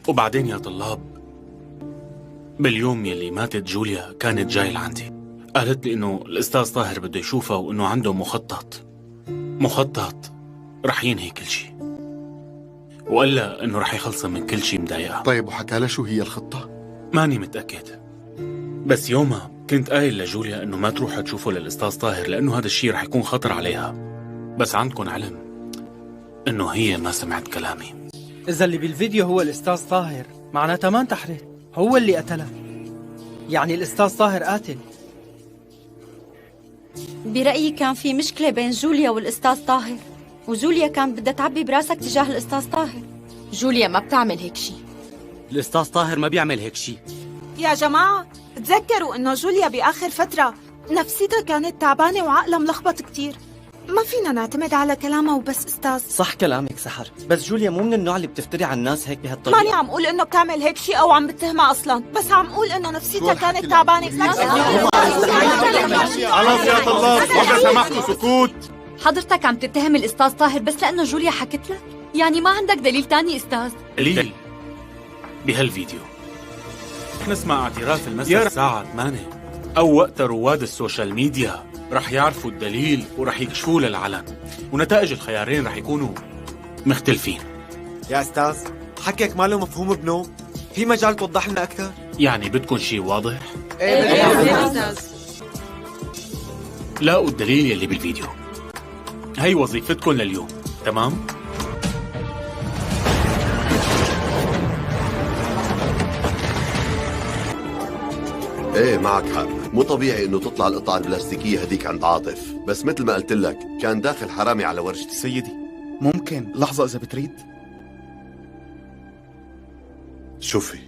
وبعدين يا طلاب، باليوم يلي ماتت جوليا كانت جاي لعندي، قالت لي إنه الأستاذ طاهر بده يشوفها وإنه عنده مخطط رح ينهي كل شيء، وقال لها إنه رح يخلصها من كل شيء مضايقها. طيب وحكى لها شو هي الخطة؟ ماني متأكد، بس يومها كنت قايل لجوليا إنه ما تروح تشوفه للأستاذ طاهر لأنه هذا الشيء رح يكون خطر عليها، بس عندكم علم إنه هي ما سمعت كلامي. إذا اللي بالفيديو هو الأستاذ طاهر معناتها ما انتحرت، هو اللي قتلها، يعني الأستاذ طاهر قاتل. برأيي كان في مشكلة بين جوليا والأستاذ طاهر، وجوليا كانت بدها تعبي براسك تجاه الأستاذ طاهر. جوليا ما بتعمل هيك شي. الأستاذ طاهر ما بيعمل هيك شي. يا جماعة تذكروا إنه جوليا بآخر فترة نفسيتها كانت تعبانة وعقلها ملخبط كتير، ما فينا نعتمد على كلامها وبس. أستاذ صح كلامك سحر، بس جوليا مو من النوع اللي بتفتري على الناس هيك بهالطريقة. ماني عم قول إنه بتعمل هيك شيء أو عم بتهمها أصلا، بس عم قول إنه نفسيتها كانت تعبانة. خلاص يا طلاب، وإذا سمحتوا سكوت. حضرتك عم تتهم الأستاذ طاهر بس لأنه جوليا حكت لك؟ يعني ما عندك دليل تاني أستاذ؟ دليل بهالفيديو. نسمع اعتراف المساء الساعة 8 أو وقت رواد السوشيال ميديا رح يعرفوا الدليل ورح يكشفوه للعلن، ونتائج الخيارين رح يكونوا مختلفين. يا أستاذ حكيك ما له مفهوم ابنه، في مجال توضح لنا أكثر؟ يعني بدكم شيء واضح؟ يا أستاذ. لاقوا الدليل يلي بالفيديو، هي وظيفتكم لليوم، تمام؟ ايه معك حق، مو طبيعي انه تطلع القطعة البلاستيكية هديك عند عاطف، بس مثل ما قلت لك كان داخل حرامي على ورشتي. سيدي ممكن لحظة إذا بتريد؟ شوفي،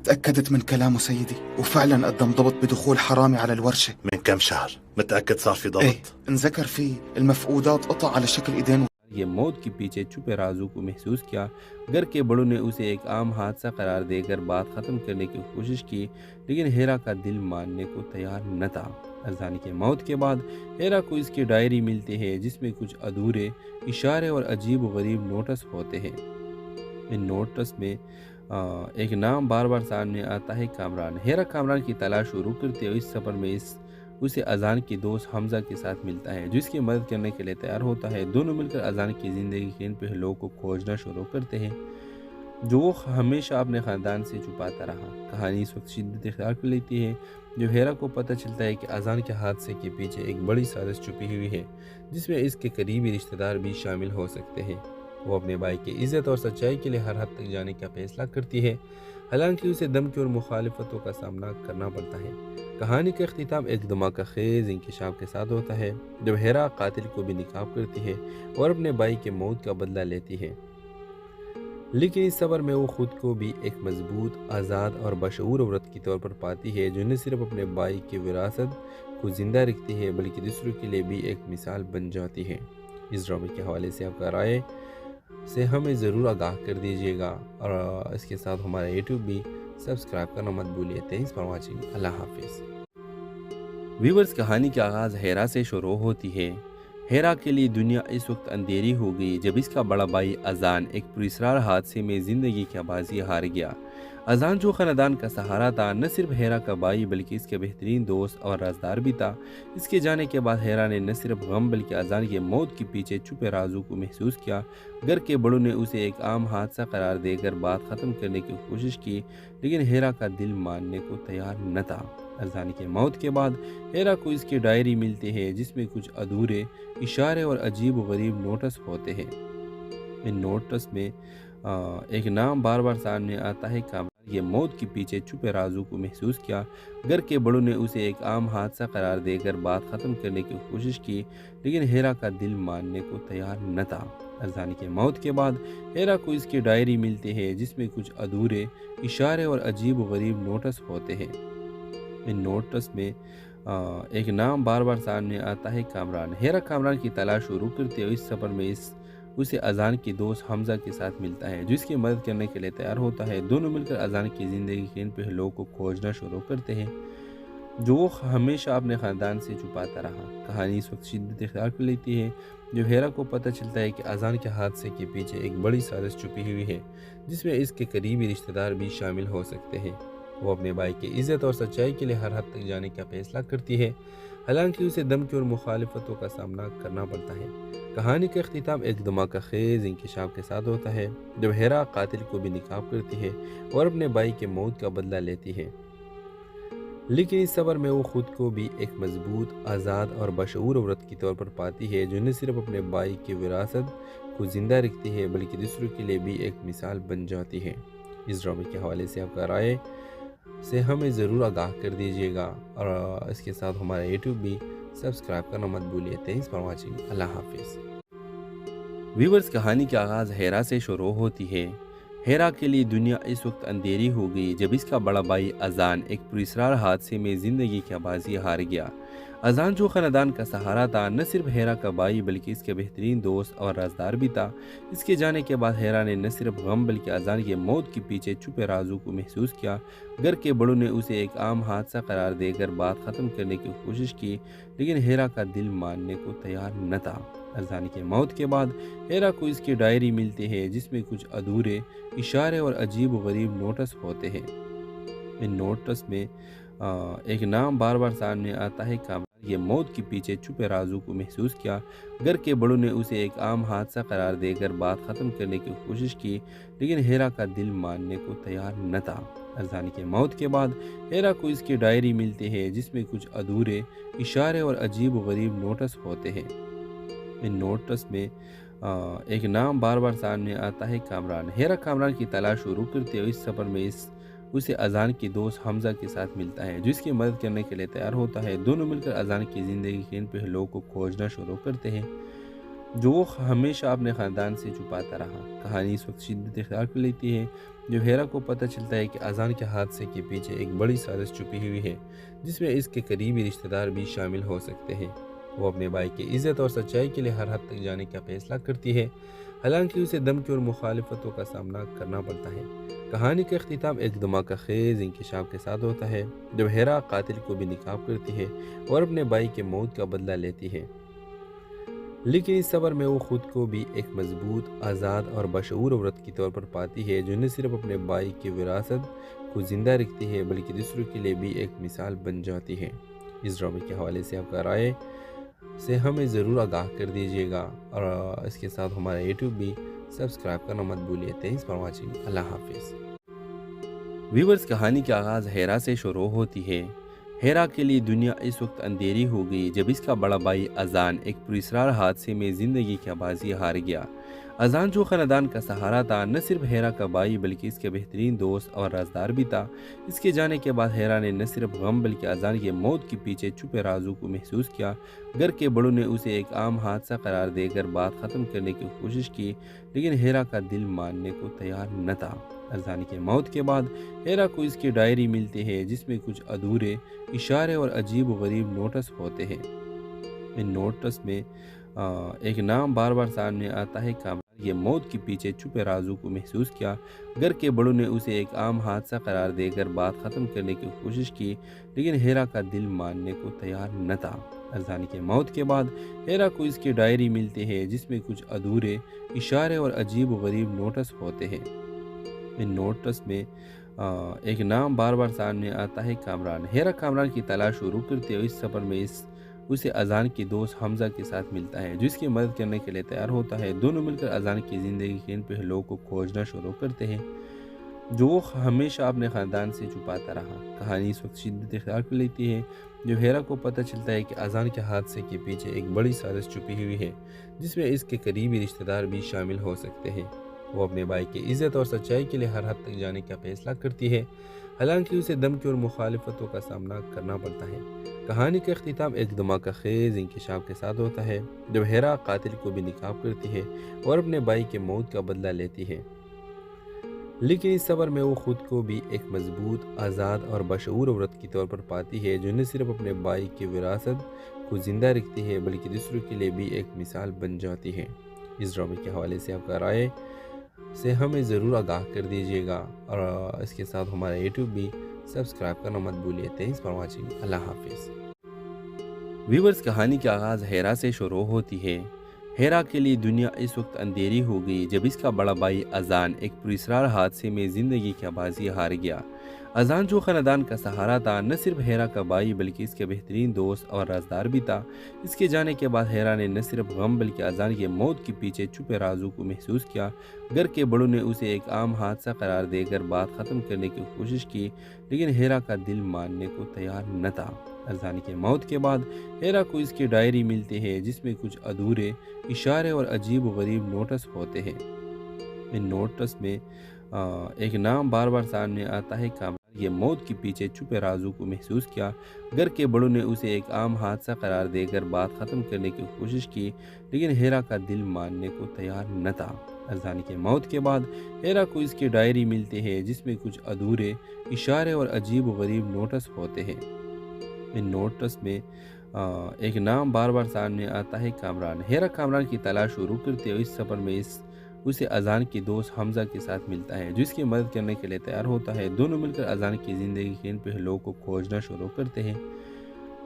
تأكدت من كلامه سيدي، وفعلا قدم ضبط بدخول حرامي على الورشة. من كم شهر؟ متأكد صار في ضبط؟ ايه انذكر فيه المفقودات قطع على شكل ايدين. یہ موت کے پیچھے چھپے رازوں کو محسوس کیا۔ گھر کے بڑوں نے اسے ایک عام حادثہ قرار دے کر بات ختم کرنے کی کوشش کی، لیکن ہیرا کا دل ماننے کو تیار نہ تھا۔ ارزانی کے موت کے بعد ہیرا کو اس کی ڈائری ملتی ہے جس میں کچھ ادھورے اشارے اور عجیب و غریب نوٹس ہوتے ہیں۔ ان نوٹس میں ایک نام بار بار سامنے آتا ہے، کامران۔ ہیرا کامران کی تلاش شروع کرتے اور اس سفر میں اسے اذان کی دوست حمزہ کے ساتھ ملتا ہے جو اس کی مدد کرنے کے لیے تیار ہوتا ہے۔ دونوں مل کر اذان کی زندگی کے ان پہلوؤں کو کھوجنا شروع کرتے ہیں جو وہ ہمیشہ اپنے خاندان سے چھپاتا رہا۔ کہانی اس وقت شدت اختیار کر لیتی ہے جو ہیرا کو پتہ چلتا ہے کہ اذان کے حادثے کے پیچھے ایک بڑی سازش چھپی ہوئی ہے جس میں اس کے قریبی رشتہ دار بھی شامل ہو سکتے ہیں۔ وہ اپنے بھائی کی عزت اور سچائی کے لیے ہر حد تک جانے کا فیصلہ کرتی ہے، حالانکہ اسے دھمکی اور مخالفتوں کا سامنا کرنا پڑتا ہے۔ کہانی کا اختتام ایک دھماکہ خیز انکشاف کے ساتھ ہوتا ہے جب ہیرا قاتل کو بھی نقاب کرتی ہے اور اپنے بھائی کے موت کا بدلہ لیتی ہے، لیکن اس سفر میں وہ خود کو بھی ایک مضبوط، آزاد اور بشعور عورت کی طور پر پاتی ہے جو نہ صرف اپنے بھائی کی وراثت کو زندہ رکھتی ہے بلکہ دوسروں کے لیے بھی ایک مثال بن جاتی ہے۔ اس ڈرامے کے حوالے سے آپ کا رائے سے ہمیں ضرور آگاہ کر دیجیے گا، اور اس کے ساتھ ہمارا یوٹیوب بھی سبسکرائب کرنا مت بھولیے۔ تھینکس فار واچنگ، اللہ حافظ۔ ویورز، کہانی کا آغاز ہیرا سے شروع ہوتی ہے۔ ہیرا کے لیے دنیا اس وقت اندھیری ہو گئی جب اس کا بڑا بھائی اذان ایک پراسرار حادثے میں زندگی کی بازی ہار گیا۔ اذان جو خاندان کا سہارا تھا، نہ صرف ہیرا کا بھائی بلکہ اس کے بہترین دوست اور رازدار بھی تھا۔ اس کے جانے کے بعد ہیرا نے نہ صرف غم بلکہ اذان کے موت کے پیچھے چھپے رازوں کو محسوس کیا۔ گھر کے بڑوں نے اسے ایک عام حادثہ قرار دے کر بات ختم کرنے کی کوشش کی، لیکن ہیرا کا دل ماننے کو تیار نہ تھا۔ ارزانی کے موت کے بعد ہیرا کو اس کی ڈائری ملتی ہے جس میں کچھ ادھورے اشارے اور عجیب و غریب نوٹس ہوتے ہیں۔ ان نوٹس میں ایک نام بار بار سامنے آتا ہے، کامران۔ یہ موت کے پیچھے چھپے رازوں کو محسوس کیا۔ گھر کے بڑوں نے اسے ایک عام حادثہ قرار دے کر بات ختم کرنے کی کوشش کی، لیکن ہیرا کا دل ماننے کو تیار نہ تھا۔ ارزانی کے موت کے بعد ہیرا کو اس کی ڈائری ملتی ہے جس میں کچھ ادھورے اشارے اور عجیب و غریب نوٹس ہوتے ہیں۔ ان نوٹس میں ایک نام بار بار سامنے آتا ہے، کامران۔ ہیرا کامران کی تلاش شروع کرتے اور اس سفر میں اسے اذان کی دوست حمزہ کے ساتھ ملتا ہے جو اس کی مدد کرنے کے لیے تیار ہوتا ہے۔ دونوں مل کر اذان کی زندگی کے ان پہلوؤں کو کھوجنا شروع کرتے ہیں جو وہ ہمیشہ اپنے خاندان سے چھپاتا رہا۔ کہانی اس وقت شدت اختیار کر لیتی ہے جب ہیرا کو پتہ چلتا ہے کہ اذان کے حادثے کے پیچھے ایک بڑی سازش چھپی ہوئی ہے جس میں اس کے قریبی رشتہ دار بھی شامل ہو سکتے ہیں، وہ اپنے بھائی کی عزت اور سچائی کے لیے ہر حد تک جانے کا فیصلہ کرتی ہے، حالانکہ اسے دھمکی اور مخالفتوں کا سامنا کرنا پڑتا ہے۔ کہانی کا اختتام ایک دھماکہ خیز انکشاف کے ساتھ ہوتا ہے جب ہیرا قاتل کو بھی نکاب کرتی ہے اور اپنے بھائی کے موت کا بدلہ لیتی ہے، لیکن اس صبر میں وہ خود کو بھی ایک مضبوط، آزاد اور بشعور عورت کی طور پر پاتی ہے جو نہ صرف اپنے بھائی کی وراثت کو زندہ رکھتی ہے بلکہ دوسروں کے لیے بھی ایک مثال بن جاتی ہے۔ اس ڈرامے کے حوالے سے آپ کا رائے سے ہمیں ضرور آگاہ کر دیجیے گا، اور اس کے ساتھ ہمارا یوٹیوب بھی سبسکرائب کرنا مت بھولیے۔ تھینکس فار واچنگ، اللہ حافظ۔ ویورز، کہانی کا آغاز ہیرا سے شروع ہوتی ہے۔ ہیرا کے لیے دنیا اس وقت اندھیری ہو گئی جب اس کا بڑا بھائی اذان ایک پراسرار حادثے میں زندگی کی بازی ہار گیا۔ اذان جو خاندان کا سہارا تھا، نہ صرف ہیرا کا بھائی بلکہ اس کے بہترین دوست اور رازدار بھی تھا۔ اس کے جانے کے بعد ہیرا نے نہ صرف غم بلکہ اذان کی موت کے پیچھے چھپے رازوں کو محسوس کیا۔ گھر کے بڑوں نے اسے ایک عام حادثہ قرار دے کر بات ختم کرنے کی کوشش کی، لیکن ہیرا کا دل ماننے کو تیار نہ تھا۔ اذان کی موت کے بعد ہیرا کو اس کی ڈائری ملتی ہے جس میں کچھ ادھورے اشارے اور عجیب و غریب نوٹس ہوتے ہیں۔ ان نوٹس میں ایک نام بار بار سامنے آتا ہے، کامران کی موت کے پیچھے چھپے رازوں کو محسوس کیا۔ گھر کے بڑوں نے اسے ایک عام حادثہ قرار دے کر بات ختم کرنے کی کوشش کی، لیکن ہیرا کا دل ماننے کو تیار نہ تھا۔ اذان کی موت کے بعد ہیرا کو اس کی ڈائری ملتی ہے جس میں کچھ ادھورے اشارے اور عجیب و غریب نوٹس ہوتے ہیں۔ ان نوٹس میں ایک نام بار بار سامنے آتا ہے، کامران۔ ہیرا کامران کی تلاش شروع کرتے ہوئے اس سفر میں اسے اذان کی دوست حمزہ کے ساتھ ملتا ہے جو اس کی مدد کرنے کے لیے تیار ہوتا ہے۔ دونوں مل کر اذان کی زندگی کے ان پہلوؤں کو کھوجنا شروع کرتے ہیں جو وہ ہمیشہ اپنے خاندان سے چھپاتا رہا۔ کہانی اس وقت شدت اختیار کر لیتی ہے جب ہیرا کو پتہ چلتا ہے کہ اذان کے حادثے کے پیچھے ایک بڑی سازش چھپی ہوئی ہے جس میں اس کے قریبی رشتہ دار بھی شامل ہو سکتے ہیں، وہ اپنے بھائی کی عزت اور سچائی کے لیے ہر حد تک جانے کا فیصلہ کرتی ہے، حالانکہ اسے دھمکی اور مخالفتوں کا سامنا کرنا پڑتا ہے۔ کہانی کا اختتام ایک دھماکہ خیز انکشاف کے ساتھ ہوتا ہے جب ہیرا قاتل کو بھی نکاب کرتی ہے اور اپنے بھائی کے موت کا بدلہ لیتی ہے، لیکن اس صبر میں وہ خود کو بھی ایک مضبوط، آزاد اور بشعور عورت کی طور پر پاتی ہے جو نہ صرف اپنے بھائی کی وراثت کو زندہ رکھتی ہے بلکہ دوسروں کے لیے بھی ایک مثال بن جاتی ہے۔ اس ڈرامے کے حوالے سے آپ کا رائے سے ہمیں ضرور آگاہ کر دیجیے گا، اور اس کے ساتھ ہمارا یوٹیوب بھی سبسکرائب کرنا مت بھولیے۔ تھینکس فار واچنگ، اللہ حافظ۔ ویورز، کہانی کا آغاز ہیرا سے شروع ہوتی ہے۔ ہیرا کے لیے دنیا اس وقت اندھیری ہو گئی جب اس کا بڑا بھائی اذان ایک پراسرار حادثے میں زندگی کی بازی ہار گیا۔ اذان جو خاندان کا سہارا تھا، نہ صرف ہیرا کا بھائی بلکہ اس کے بہترین دوست اور رازدار بھی تھا۔ اس کے جانے کے بعد ہیرا نے نہ صرف غم بلکہ اذان کی موت کے پیچھے چھپے رازوں کو محسوس کیا۔ گھر کے بڑوں نے اسے ایک عام حادثہ قرار دے کر بات ختم کرنے کی کوشش کی، لیکن ہیرا کا دل ماننے کو تیار نہ تھا۔ اذان کی موت کے بعد ہیرا کو اس کی ڈائری ملتی ہے جس میں کچھ ادھورے اشارے اور عجیب و غریب نوٹس ہوتے ہیں۔ ان نوٹس میں ایک نام بار بار سامنے آتا ہے، کامران کی موت کے پیچھے چھپے رازوں کو محسوس کیا۔ گھر کے بڑوں نے اسے ایک عام حادثہ قرار دے کر بات ختم کرنے کی کوشش کی، لیکن ہیرا کا دل ماننے کو تیار نہ تھا۔ اذان کی موت کے بعد ہیرا کو اس کی ڈائری ملتی ہے جس میں کچھ ادھورے اشارے اور عجیب و غریب نوٹس ہوتے ہیں۔ ان نوٹس میں ایک نام بار بار سامنے آتا ہے، کامران۔ ہیرا کامران کی تلاش شروع کرتے ہوئے اس سفر میں اسے اذان کی دوست حمزہ کے ساتھ ملتا ہے جو اس کی مدد کرنے کے لیے تیار ہوتا ہے۔ دونوں مل کر اذان کی زندگی کے ان پہلوؤں کو کھوجنا شروع کرتے ہیں جو وہ ہمیشہ اپنے خاندان سے چھپاتا رہا۔ کہانی اس وقت شدت اختیار کر لیتی ہے جب ہیرا کو پتہ چلتا ہے کہ اذان کے حادثے کے پیچھے ایک بڑی سازش چھپی ہوئی ہے جس میں اس کے قریبی رشتہ دار بھی شامل ہو سکتے ہیں، وہ اپنے بھائی کی عزت اور سچائی کے لیے ہر حد تک جانے کا فیصلہ کرتی ہے، حالانکہ اسے دھمکی اور مخالفتوں کا سامنا کرنا پڑتا ہے۔ کہانی کا اختتام ایک دھماکہ خیز انکشاف کے ساتھ ہوتا ہے جب ہیرا قاتل کو بھی نکاب کرتی ہے اور اپنے بھائی کے موت کا بدلہ لیتی ہے، لیکن اس صبر میں وہ خود کو بھی ایک مضبوط، آزاد اور بشعور عورت کی طور پر پاتی ہے جو نہ صرف اپنے بھائی کی وراثت کو زندہ رکھتی ہے بلکہ دوسروں کے لیے بھی ایک مثال بن جاتی ہے۔ اس ڈرامے کے حوالے سے آپ کا رائے سے ہمیں ضرور آگاہ کر دیجیے گا، اور اس کے ساتھ ہمارا یوٹیوب بھی سبسکرائب کرنا مت بھولیے۔ تھینکس فار واچنگ، اللہ حافظ۔ ویورز، کہانی کا آغاز ہیرا سے شروع ہوتی ہے۔ ہیرا کے لیے دنیا اس وقت اندھیری ہو گئی جب اس کا بڑا بھائی اذان ایک پراسرار حادثے میں زندگی کی بازی ہار گیا۔ اذان جو خاندان کا سہارا تھا، نہ صرف ہیرا کا بھائی بلکہ اس کے بہترین دوست اور رازدار بھی تھا۔ اس کے جانے کے بعد ہیرا نے نہ صرف غم بلکہ اذان کی موت کے پیچھے چھپے رازوں کو محسوس کیا۔ گھر کے بڑوں نے اسے ایک عام حادثہ قرار دے کر بات ختم کرنے کی کوشش کی، لیکن ہیرا کا دل ماننے کو تیار نہ تھا۔ اذان کی موت کے بعد ہیرا کو اس کی ڈائری ملتی ہے جس میں کچھ ادھورے اشارے اور عجیب و غریب نوٹس ہوتے ہیں۔ ان نوٹس میں ایک نام بار بار سامنے آتا ہے، کامران یہ موت کے پیچھے چھپے رازوں کو محسوس کیا۔ گھر کے بڑوں نے اسے ایک عام حادثہ قرار دے کر بات ختم کرنے کی کوشش کی، لیکن ہیرا کا دل ماننے کو تیار نہ تھا۔ اذان کی موت کے بعد ہیرا کو اس کی ڈائری ملتی ہے جس میں کچھ ادھورے اشارے اور عجیب و غریب نوٹس ہوتے ہیں۔ ان نوٹس میں ایک نام بار بار سامنے آتا ہے، کامران۔ ہیرا کامران کی تلاش شروع کرتے ہوئے اس سفر میں اسے اذان کی دوست حمزہ کے ساتھ ملتا ہے جو اس کی مدد کرنے کے لیے تیار ہوتا ہے۔ دونوں مل کر اذان کی زندگی کے ان پہلوؤں کو کھوجنا شروع کرتے ہیں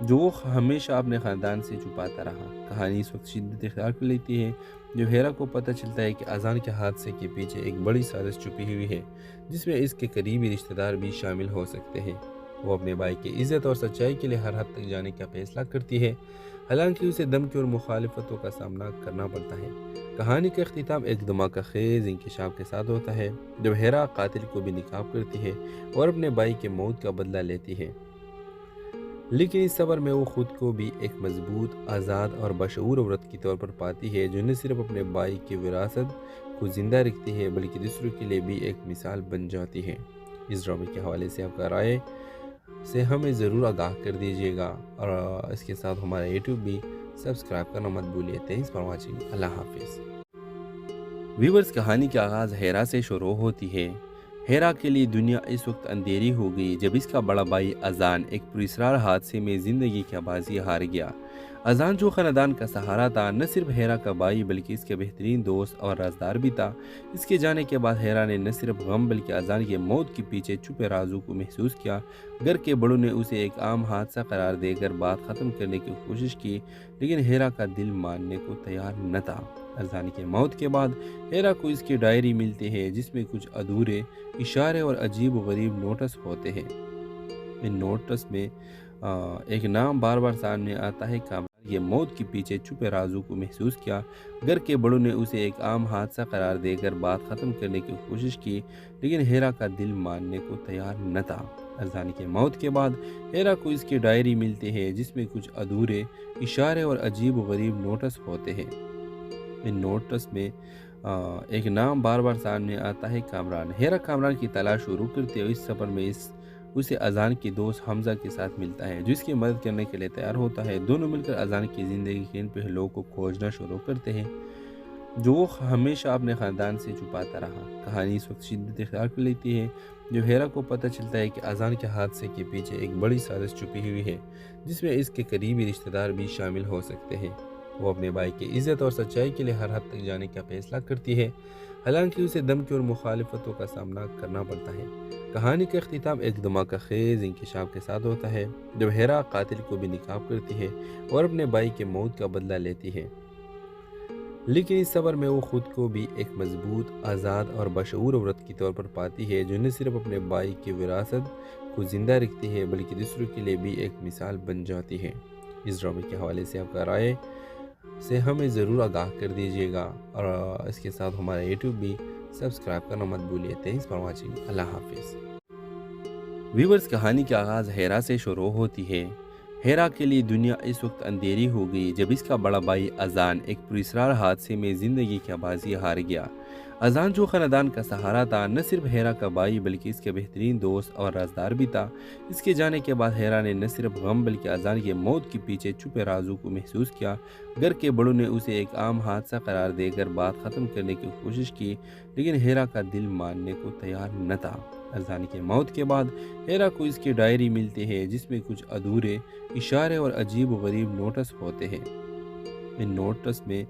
جو وہ ہمیشہ اپنے خاندان سے چھپاتا رہا۔ کہانی اس وقت شدت اختیار کر لیتی ہے جب ہیرا کو پتہ چلتا ہے کہ اذان کے حادثے کے پیچھے ایک بڑی سازش چھپی ہوئی ہے جس میں اس کے قریبی رشتہ دار بھی شامل ہو سکتے ہیں۔ وہ اپنے بھائی کی عزت اور سچائی کے لیے ہر حد تک جانے کا فیصلہ کرتی ہے، حالانکہ اسے دھمکی اور مخالفتوں کا سامنا کرنا پڑتا ہے۔ کہانی کا اختتام ایک دھماکہ خیز انکشاف کے ساتھ ہوتا ہے جب ہیرا قاتل کو بھی ناکام کرتی ہے اور اپنے بھائی کے موت کا بدلہ لیتی ہے، لیکن اس سفر میں وہ خود کو بھی ایک مضبوط، آزاد اور بشعور عورت کے طور پر پاتی ہے جو نہ صرف اپنے بھائی کی وراثت کو زندہ رکھتی ہے بلکہ دوسروں کے لیے بھی ایک مثال بن جاتی ہے۔ اس ڈرامے کے حوالے سے آپ کا رائے سے ہمیں ضرور آگاہ کر دیجیے گا، اور اس کے ساتھ ہمارا یوٹیوب بھی سبسکرائب کرنا مت بھولیے۔ Thanks for watching. اللہ حافظ۔ ویورز، کہانی کا آغاز ہیرا سے شروع ہوتی ہے۔ ہیرا کے لیے دنیا اس وقت اندھیری ہو گئی جب اس کا بڑا بھائی اذان ایک پراسرار حادثے میں زندگی کی بازی ہار گیا۔ اذان جو خاندان کا سہارا تھا، نہ صرف ہیرا کا بھائی بلکہ اس کے بہترین دوست اور رازدار بھی تھا۔ اس کے جانے کے بعد ہیرا نے نہ صرف غم بلکہ اذان کی موت کے پیچھے چھپے رازوں کو محسوس کیا۔ گھر کے بڑوں نے اسے ایک عام حادثہ قرار دے کر بات ختم کرنے کی کوشش کی، لیکن ہیرا کا دل ماننے کو تیار نہ تھا۔ اذان کی موت کے بعد ہیرا کو اس کی ڈائری ملتی ہے جس میں کچھ ادھورے اشارے اور عجیب و غریب نوٹس ہوتے ہیں۔ ان نوٹس میں ایک نام بار بار سامنے آتا ہے، کامران یہ موت کے پیچھے چھپے رازوں کو محسوس کیا۔ گھر کے بڑوں نے اسے ایک عام حادثہ قرار دے کر بات ختم کرنے کی کوشش کی، لیکن ہیرا کا دل ماننے کو تیار نہ تھا۔ اذان کی موت کے بعد ہیرا کو اس کی ڈائری ملتی ہے جس میں کچھ ادھورے اشارے اور عجیب و غریب نوٹس ہوتے ہیں۔ ان نوٹس میں ایک نام بار بار سامنے آتا ہے، کامران۔ ہیرا کامران کی تلاش شروع کرتے ہوئے اس سفر میں اسے اذان کی دوست حمزہ کے ساتھ ملتا ہے جو اس کی مدد کرنے کے لیے تیار ہوتا ہے۔ دونوں مل کر اذان کی زندگی کے ان پہلوؤں کو کھوجنا شروع کرتے ہیں جو وہ ہمیشہ اپنے خاندان سے چھپاتا رہا۔ کہانی اس وقت شدت اختیار کر لیتی ہے جب ہیرا کو پتہ چلتا ہے کہ اذان کے حادثے کے پیچھے ایک بڑی سازش چھپی ہوئی ہے جس میں اس کے قریبی رشتہ دار بھی شامل ہو سکتے ہیں۔ وہ اپنے بھائی کی عزت اور سچائی کے لیے ہر حد تک جانے کا فیصلہ کرتی ہے، حالانکہ اسے دھمکی اور مخالفتوں کا سامنا کرنا پڑتا ہے۔ کہانی کا اختتام ایک دھماکہ خیز انکشاف کے ساتھ ہوتا ہے جب ہیرا قاتل کو بھی ناکام کرتی ہے اور اپنے بھائی کے موت کا بدلہ لیتی ہے، لیکن اس سفر میں وہ خود کو بھی ایک مضبوط، آزاد اور بشعور عورت کے طور پر پاتی ہے جو نہ صرف اپنے بھائی کی وراثت کو زندہ رکھتی ہے بلکہ دوسروں کے لیے بھی ایک مثال بن جاتی ہے۔ اس ڈرامے کے حوالے سے آپ کا رائے سے ہمیں ضرور آگاہ کر دیجیے گا، اور اس کے ساتھ ہمارا یوٹیوب بھی سبسکرائب کرنا مت بھولیے۔ Thanks for watching. اللہ حافظ۔ ویورز، کہانی کا آغاز ہیرا سے شروع ہوتی ہے۔ ہیرا کے لیے دنیا اس وقت اندھیری ہو گئی جب اس کا بڑا بھائی اذان ایک پراسرار حادثے میں زندگی کی بازی ہار گیا۔ اذان جو خاندان کا سہارا تھا، نہ صرف ہیرا کا بھائی بلکہ اس کے بہترین دوست اور رازدار بھی تھا۔ اس کے جانے کے بعد ہیرا نے نہ صرف غم بلکہ اذان کی موت کے پیچھے چھپے رازوں کو محسوس کیا۔ گھر کے بڑوں نے اسے ایک عام حادثہ قرار دے کر بات ختم کرنے کی کوشش کی، لیکن ہیرا کا دل ماننے کو تیار نہ تھا۔ اذان کی موت کے بعد ہیرا کو اس کی ڈائری ملتی ہے جس میں کچھ ادھورے اشارے اور عجیب و غریب نوٹس ہوتے ہیں۔ ان نوٹس میں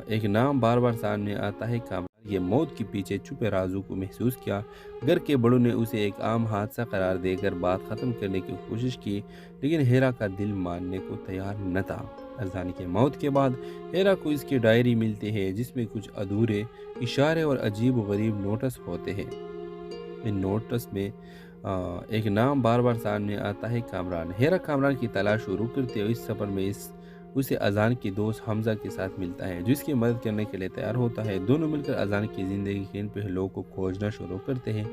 ایک نام بار بار سامنے آتا ہے، کامران یہ موت کے پیچھے چھپے رازوں کو محسوس کیا۔ گھر کے بڑوں نے اسے ایک عام حادثہ قرار دے کر بات ختم کرنے کی کوشش کی، لیکن ہیرا کا دل ماننے کو تیار نہ تھا۔ ارزانی کی موت کے بعد ہیرا کو اس کی ڈائری ملتی ہے جس میں کچھ ادھورے اشارے اور عجیب و غریب نوٹس ہوتے ہیں۔ ان نوٹس میں ایک نام بار بار سامنے آتا ہے، کامران۔ ہیرا کامران کی تلاش شروع کرتے ہوئے اس سفر میں اسے اذان کی دوست حمزہ کے ساتھ ملتا ہے جو اس کی مدد کرنے کے لیے تیار ہوتا ہے۔ دونوں مل کر اذان کی زندگی کے ان پہلوؤں کو کھوجنا شروع کرتے ہیں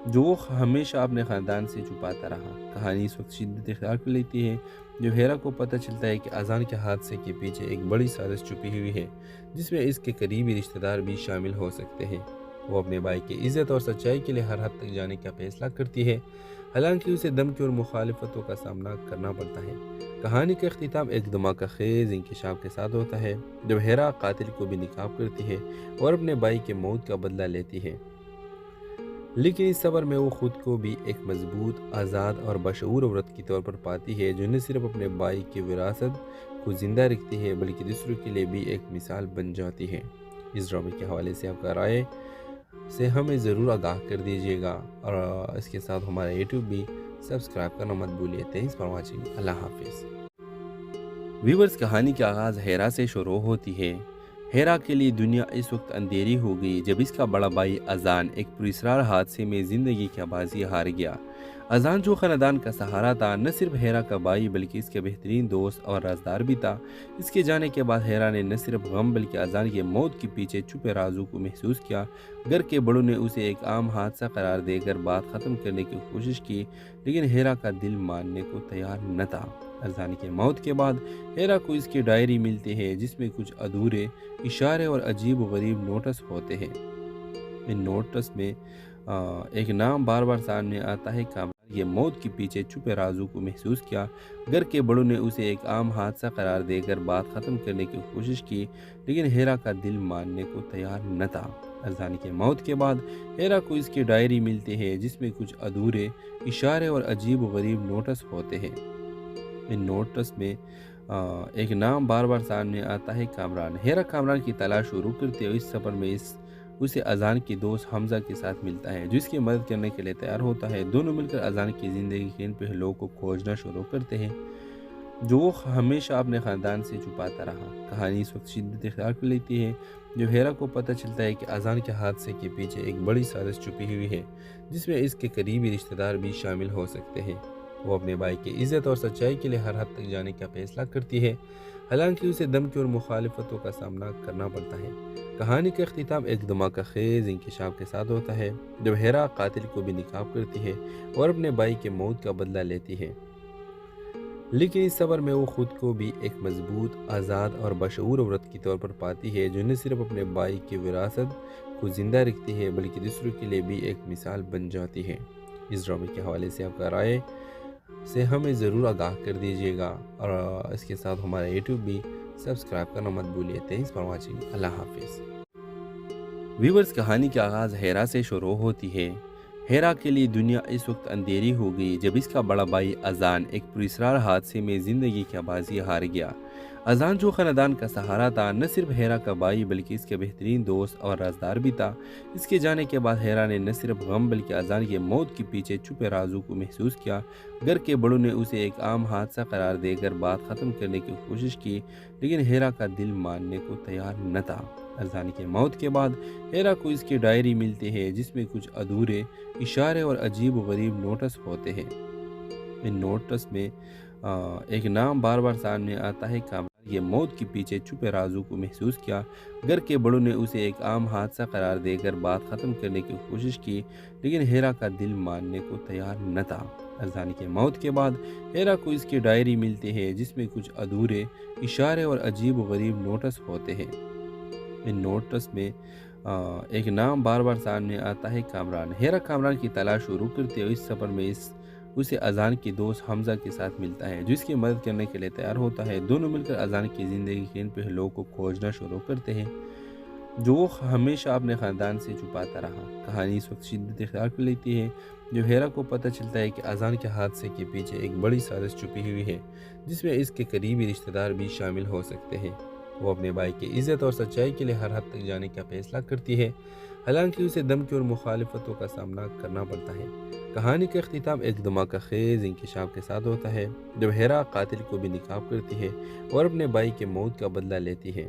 جو وہ ہمیشہ اپنے خاندان سے چھپاتا رہا۔ کہانی اس وقت شدت اختیار کر لیتی ہے جو ہیرا کو پتہ چلتا ہے کہ اذان کے حادثے کے پیچھے ایک بڑی سازش چھپی ہوئی ہے جس میں اس کے قریبی رشتہ دار بھی شامل ہو سکتے ہیں۔ وہ اپنے بھائی کی عزت اور سچائی کے لیے ہر حد تک جانے کا فیصلہ کرتی ہے، حالانکہ اسے دھمکی اور مخالفتوں کا سامنا کرنا پڑتا ہے۔ کہانی کا اختتام ایک دھماکہ خیز انکشاف کے ساتھ ہوتا ہے جب ہیرا قاتل کو بھی نقاب کرتی ہے اور اپنے بھائی کے موت کا بدلہ لیتی ہے، لیکن اس سفر میں وہ خود کو بھی ایک مضبوط، آزاد اور بشعور عورت کی طور پر پاتی ہے جو نہ صرف اپنے بھائی کی وراثت کو زندہ رکھتی ہے بلکہ دوسروں کے لیے بھی ایک مثال بن جاتی ہے۔ اس ڈرامے کے حوالے سے آپ کا رائے سے ہمیں ضرور آگاہ کر دیجیے گا اور اس کے ساتھ ہمارا یوٹیوب بھی سبسکرائب کرنا مت بھولیے۔ Thanks for watching. اللہ حافظ۔ ویورز، کہانی کا آغاز ہیرا سے شروع ہوتی ہے۔ ہیرا کے لیے دنیا اس وقت اندھیری ہو گئی جب اس کا بڑا بھائی اذان ایک پراسرار حادثے میں زندگی کی بازی ہار گیا۔ اذان جو خاندان کا سہارا تھا، نہ صرف ہیرا کا بھائی بلکہ اس کے بہترین دوست اور رازدار بھی تھا۔ اس کے جانے کے بعد ہیرا نے نہ صرف غم بلکہ اذان کی موت کے پیچھے چھپے رازوں کو محسوس کیا۔ گھر کے بڑوں نے اسے ایک عام حادثہ قرار دے کر بات ختم کرنے کی کوشش کی، لیکن ہیرا کا دل ماننے کو تیار نہ تھا۔ اذان کی موت کے بعد ہیرا کو اس کی ڈائری ملتی ہے جس میں کچھ ادھورے اشارے اور عجیب و غریب نوٹس ہوتے ہیں۔ ان نوٹس میں ایک نام بار بار سامنے آتا ہے، کامران۔ یہ موت کے پیچھے چھپے رازوں کو محسوس کیا۔ گھر کے بڑوں نے اسے ایک عام حادثہ قرار دے کر بات ختم کرنے کی کوشش کی، لیکن ہیرا کا دل ماننے کو تیار نہ تھا۔ اذان کی موت کے بعد ہیرا کو اس کی ڈائری ملتی ہے جس میں کچھ ادھورے اشارے اور عجیب و غریب نوٹس ہوتے ہیں۔ ان نوٹس میں ایک نام بار بار سامنے آتا ہے، کامران۔ ہیرا کامران کی تلاش شروع کرتے ہوئے اس سفر میں اسے اذان کی دوست حمزہ کے ساتھ ملتا ہے جو اس کی مدد کرنے کے لیے تیار ہوتا ہے۔ دونوں مل کر اذان کی زندگی کے ان پہلوؤں کو کھوجنا شروع کرتے ہیں جو وہ ہمیشہ اپنے خاندان سے چھپاتا رہا۔ کہانی اس وقت شدت اختیار کر لیتی ہے جو ہیرا کو پتہ چلتا ہے کہ اذان کے حادثے کے پیچھے ایک بڑی سازش چھپی ہوئی ہے جس میں اس کے قریبی رشتہ دار بھی شامل ہو سکتے ہیں۔ وہ اپنے بھائی کی عزت اور سچائی کے لیے ہر حد تک جانے کا فیصلہ کرتی ہے، حالانکہ اسے دھمکی اور مخالفتوں کا سامنا کرنا پڑتا ہے۔ کہانی کا اختتام ایک دھماکہ خیز انکشاف کے ساتھ ہوتا ہے جب ہیرا قاتل کو بھی نقاب کرتی ہے اور اپنے بھائی کے موت کا بدلہ لیتی ہے، لیکن اس سفر میں وہ خود کو بھی ایک مضبوط، آزاد اور بشعور عورت کی طور پر پاتی ہے جو نہ صرف اپنے بھائی کی وراثت کو زندہ رکھتی ہے بلکہ دوسروں کے لیے بھی ایک مثال بن جاتی ہے۔ اس ڈرامے کے حوالے سے آپ کا رائے سے ہمیں ضرور آگاہ کر دیجیے گا اور اس کے ساتھ ہمارا یوٹیوب بھی سبسکرائب کرنا مت بھولیے۔ Thanks for watching. اللہ حافظ۔ ویورز، کہانی کا آغاز ہیرا سے شروع ہوتی ہے۔ ہیرا کے لیے دنیا اس وقت اندھیری ہو گئی جب اس کا بڑا بھائی اذان ایک پراسرار حادثے میں زندگی کی بازی ہار گیا۔ اذان جو خاندان کا سہارا تھا، نہ صرف ہیرا کا بھائی بلکہ اس کے بہترین دوست اور رازدار بھی تھا۔ اس کے جانے کے بعد ہیرا نے نہ صرف غم بلکہ اذان کی موت کے پیچھے چھپے رازوں کو محسوس کیا۔ گھر کے بڑوں نے اسے ایک عام حادثہ قرار دے کر بات ختم کرنے کی کوشش کی، لیکن ہیرا کا دل ماننے کو تیار نہ تھا۔ اذان کی موت کے بعد ہیرا کو اس کی ڈائری ملتی ہے جس میں کچھ ادھورے اشارے اور عجیب و غریب نوٹس ہوتے ہیں۔ ان نوٹس میں ایک نام بار بار سامنے آتا ہے، کامران۔ یہ موت کے پیچھے چھپے رازوں کو محسوس کیا۔ گھر کے بڑوں نے اسے ایک عام حادثہ قرار دے کر بات ختم کرنے کی کوشش کی، لیکن ہیرا کا دل ماننے کو تیار نہ تھا۔ اذان کی موت کے بعد ہیرا کو اس کی ڈائری ملتی ہے جس میں کچھ ادھورے اشارے اور عجیب و غریب نوٹس ہوتے ہیں۔ ان نوٹس میں ایک نام بار بار سامنے آتا ہے، کامران۔ ہیرا کامران کی تلاش شروع کرتے ہوئے اس سفر میں اسے اذان کی دوست حمزہ کے ساتھ ملتا ہے جو اس کی مدد کرنے کے لیے تیار ہوتا ہے۔ دونوں مل کر اذان کی زندگی کے ان پہلوؤں کو کھوجنا شروع کرتے ہیں جو وہ ہمیشہ اپنے خاندان سے چھپاتا رہا۔ کہانی اس وقت شدت اختیار کر لیتی ہے جو ہیرا کو پتہ چلتا ہے کہ اذان کے حادثے کے پیچھے ایک بڑی سازش چھپی ہوئی ہے جس میں اس کے قریبی رشتہ دار بھی شامل ہو سکتے ہیں۔ وہ اپنے بھائی کی عزت اور سچائی کے لیے ہر حد تک جانے کا فیصلہ کرتی ہے، حالانکہ اسے دھمکی اور مخالفتوں کا سامنا کرنا پڑتا ہے۔ کہانی کا اختتام ایک دھماکہ خیز انکشاف کے ساتھ ہوتا ہے جب ہیرا قاتل کو بھی نکاب کرتی ہے اور اپنے بھائی کے موت کا بدلہ لیتی ہے،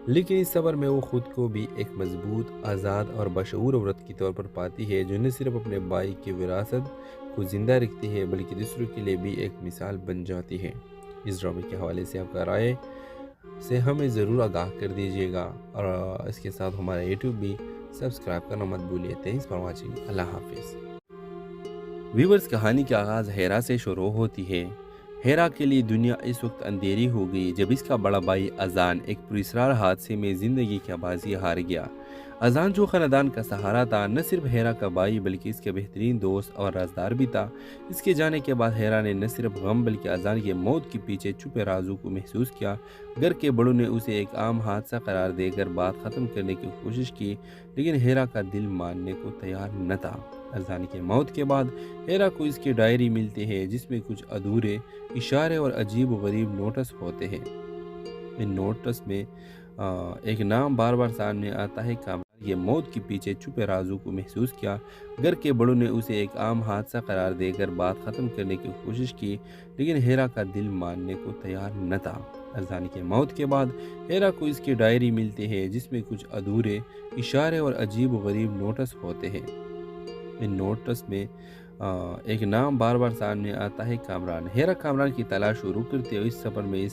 لیکن اس سفر میں وہ خود کو بھی ایک مضبوط، آزاد اور بشعور عورت کی طور پر پاتی ہے جو نہ صرف اپنے بھائی کی وراثت کو زندہ رکھتی ہے بلکہ دوسروں کے لیے بھی ایک مثال بن جاتی ہے۔ اس ڈرامے کے حوالے سے آپ کا رائے سے ہمیں ضرور آگاہ کر دیجیے گا، اور اس کے ساتھ ہمارا یوٹیوب بھی سبسکرائب کرنا مت بھولیے۔ Thanks for watching. اللہ حافظ۔ ویورز، کہانی کا آغاز ہیرا سے شروع ہوتی ہے۔ ہیرا کے لیے دنیا اس وقت اندھیری ہو گئی جب اس کا بڑا بھائی اذان ایک پراسرار حادثے میں زندگی کی بازی ہار گیا۔ اذان جو خاندان کا سہارا تھا، نہ صرف ہیرا کا بھائی بلکہ اس کے بہترین دوست اور رازدار بھی تھا۔ اس کے جانے کے بعد ہیرا نے نہ صرف غم بلکہ اذان کی موت کے پیچھے چھپے رازوں کو محسوس کیا۔ گھر کے بڑوں نے اسے ایک عام حادثہ قرار دے کر بات ختم کرنے کی کوشش کی، لیکن ہیرا کا دل ماننے کو تیار نہ تھا۔ اذان کی موت کے بعد ہیرا کو اس کی ڈائری ملتی ہے جس میں کچھ ادھورے اشارے اور عجیب و غریب نوٹس ہوتے ہیں۔ ان نوٹس میں ایک نام بار بار سامنے آتا ہے، کامران۔ یہ موت کے پیچھے چھپے رازوں کو محسوس کیا۔ گھر کے بڑوں نے اسے ایک عام حادثہ قرار دے کر بات ختم کرنے کی کوشش کی، لیکن ہیرا کا دل ماننے کو تیار نہ تھا۔ اذان کی موت کے بعد ہیرا کو اس کی ڈائری ملتی ہے جس میں کچھ ادھورے اشارے اور عجیب و غریب نوٹس ہوتے ہیں۔ ان نوٹس میں ایک نام بار بار سامنے آتا ہے، کامران۔ ہیرا کامران کی تلاش شروع کرتے ہوئے اس سفر میں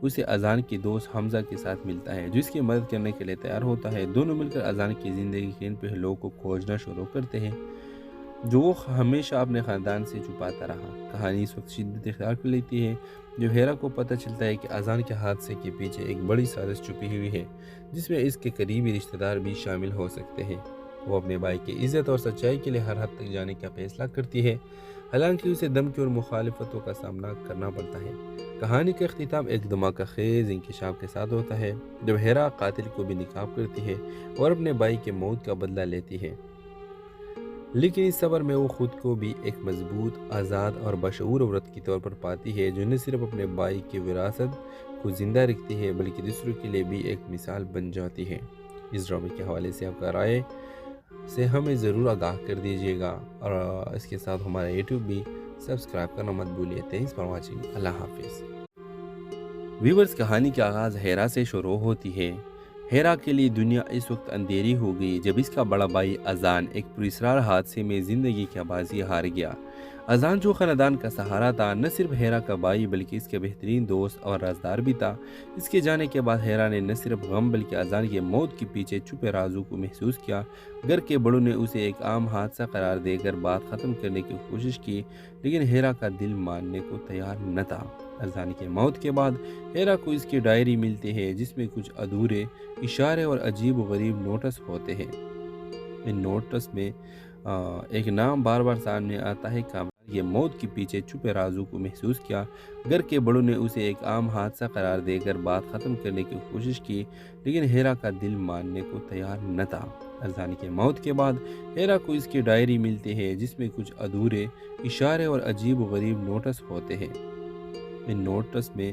اسے اذان کی دوست حمزہ کے ساتھ ملتا ہے جو اس کی مدد کرنے کے لیے تیار ہوتا ہے۔ دونوں مل کر اذان کی زندگی کے ان پہلوؤں کو کھوجنا شروع کرتے ہیں جو وہ ہمیشہ اپنے خاندان سے چھپاتا رہا۔ کہانی اس وقت شدت اختیار کر لیتی ہے جب ہیرا کو پتہ چلتا ہے کہ اذان کے حادثے کے پیچھے ایک بڑی سازش چھپی ہوئی ہے جس میں اس کے قریبی رشتہ دار بھی شامل ہو سکتے ہیں۔ وہ اپنے بھائی کی عزت اور سچائی کے لیے ہر حد تک جانے کا فیصلہ کرتی ہے، حالانکہ اسے دھمکی اور مخالفتوں کا سامنا کرنا پڑتا ہے۔ کہانی کا اختتام ایک دھماکہ خیز انکشاف کے ساتھ ہوتا ہے جب ہیرا قاتل کو بھی نکاب کرتی ہے اور اپنے بھائی کے موت کا بدلہ لیتی ہے، لیکن اس سفر میں وہ خود کو بھی ایک مضبوط، آزاد اور بشعور عورت کی طور پر پاتی ہے جو نہ صرف اپنے بھائی کی وراثت کو زندہ رکھتی ہے بلکہ دوسروں کے لیے بھی ایک مثال بن جاتی ہے۔ اس ڈرامے کے حوالے سے آپ کا رائے سے ہمیں ضرور آگاہ کر دیجیے گا، اور اس کے ساتھ ہمارا یوٹیوب بھی سبسکرائب کرنا مت بھولیے۔ Thanks for watching. اللہ حافظ۔ ویورز، کہانی کا آغاز ہیرا سے شروع ہوتی ہے۔ ہیرا کے لیے دنیا اس وقت اندھیری ہو گئی جب اس کا بڑا بھائی اذان ایک پراسرار حادثے میں زندگی کی بازی ہار گیا۔ اذان جو خاندان کا سہارا تھا، نہ صرف ہیرا کا بھائی بلکہ اس کے بہترین دوست اور رازدار بھی تھا۔ اس کے جانے کے بعد ہیرا نے نہ صرف غم بلکہ اذان کی موت کے پیچھے چھپے رازوں کو محسوس کیا۔ گھر کے بڑوں نے اسے ایک عام حادثہ قرار دے کر بات ختم کرنے کی کوشش کی، لیکن ہیرا کا دل ماننے کو تیار نہ تھا۔ اذان کی موت کے بعد ہیرا کو اس کی ڈائری ملتی ہے جس میں کچھ ادھورے اشارے اور عجیب و غریب نوٹس ہوتے ہیں۔ ان نوٹس میں ایک نام بار بار سامنے آتا ہے، کامران۔ یہ موت کے پیچھے چھپے رازوں کو محسوس کیا۔ گھر کے بڑوں نے اسے ایک عام حادثہ قرار دے کر بات ختم کرنے کی کوشش کی، لیکن ہیرا کا دل ماننے کو تیار نہ تھا۔ اذان کی موت کے بعد ہیرا کو اس کی ڈائری ملتی ہے جس میں کچھ ادھورے اشارے اور عجیب و غریب نوٹس ہوتے ہیں۔ ان نوٹس میں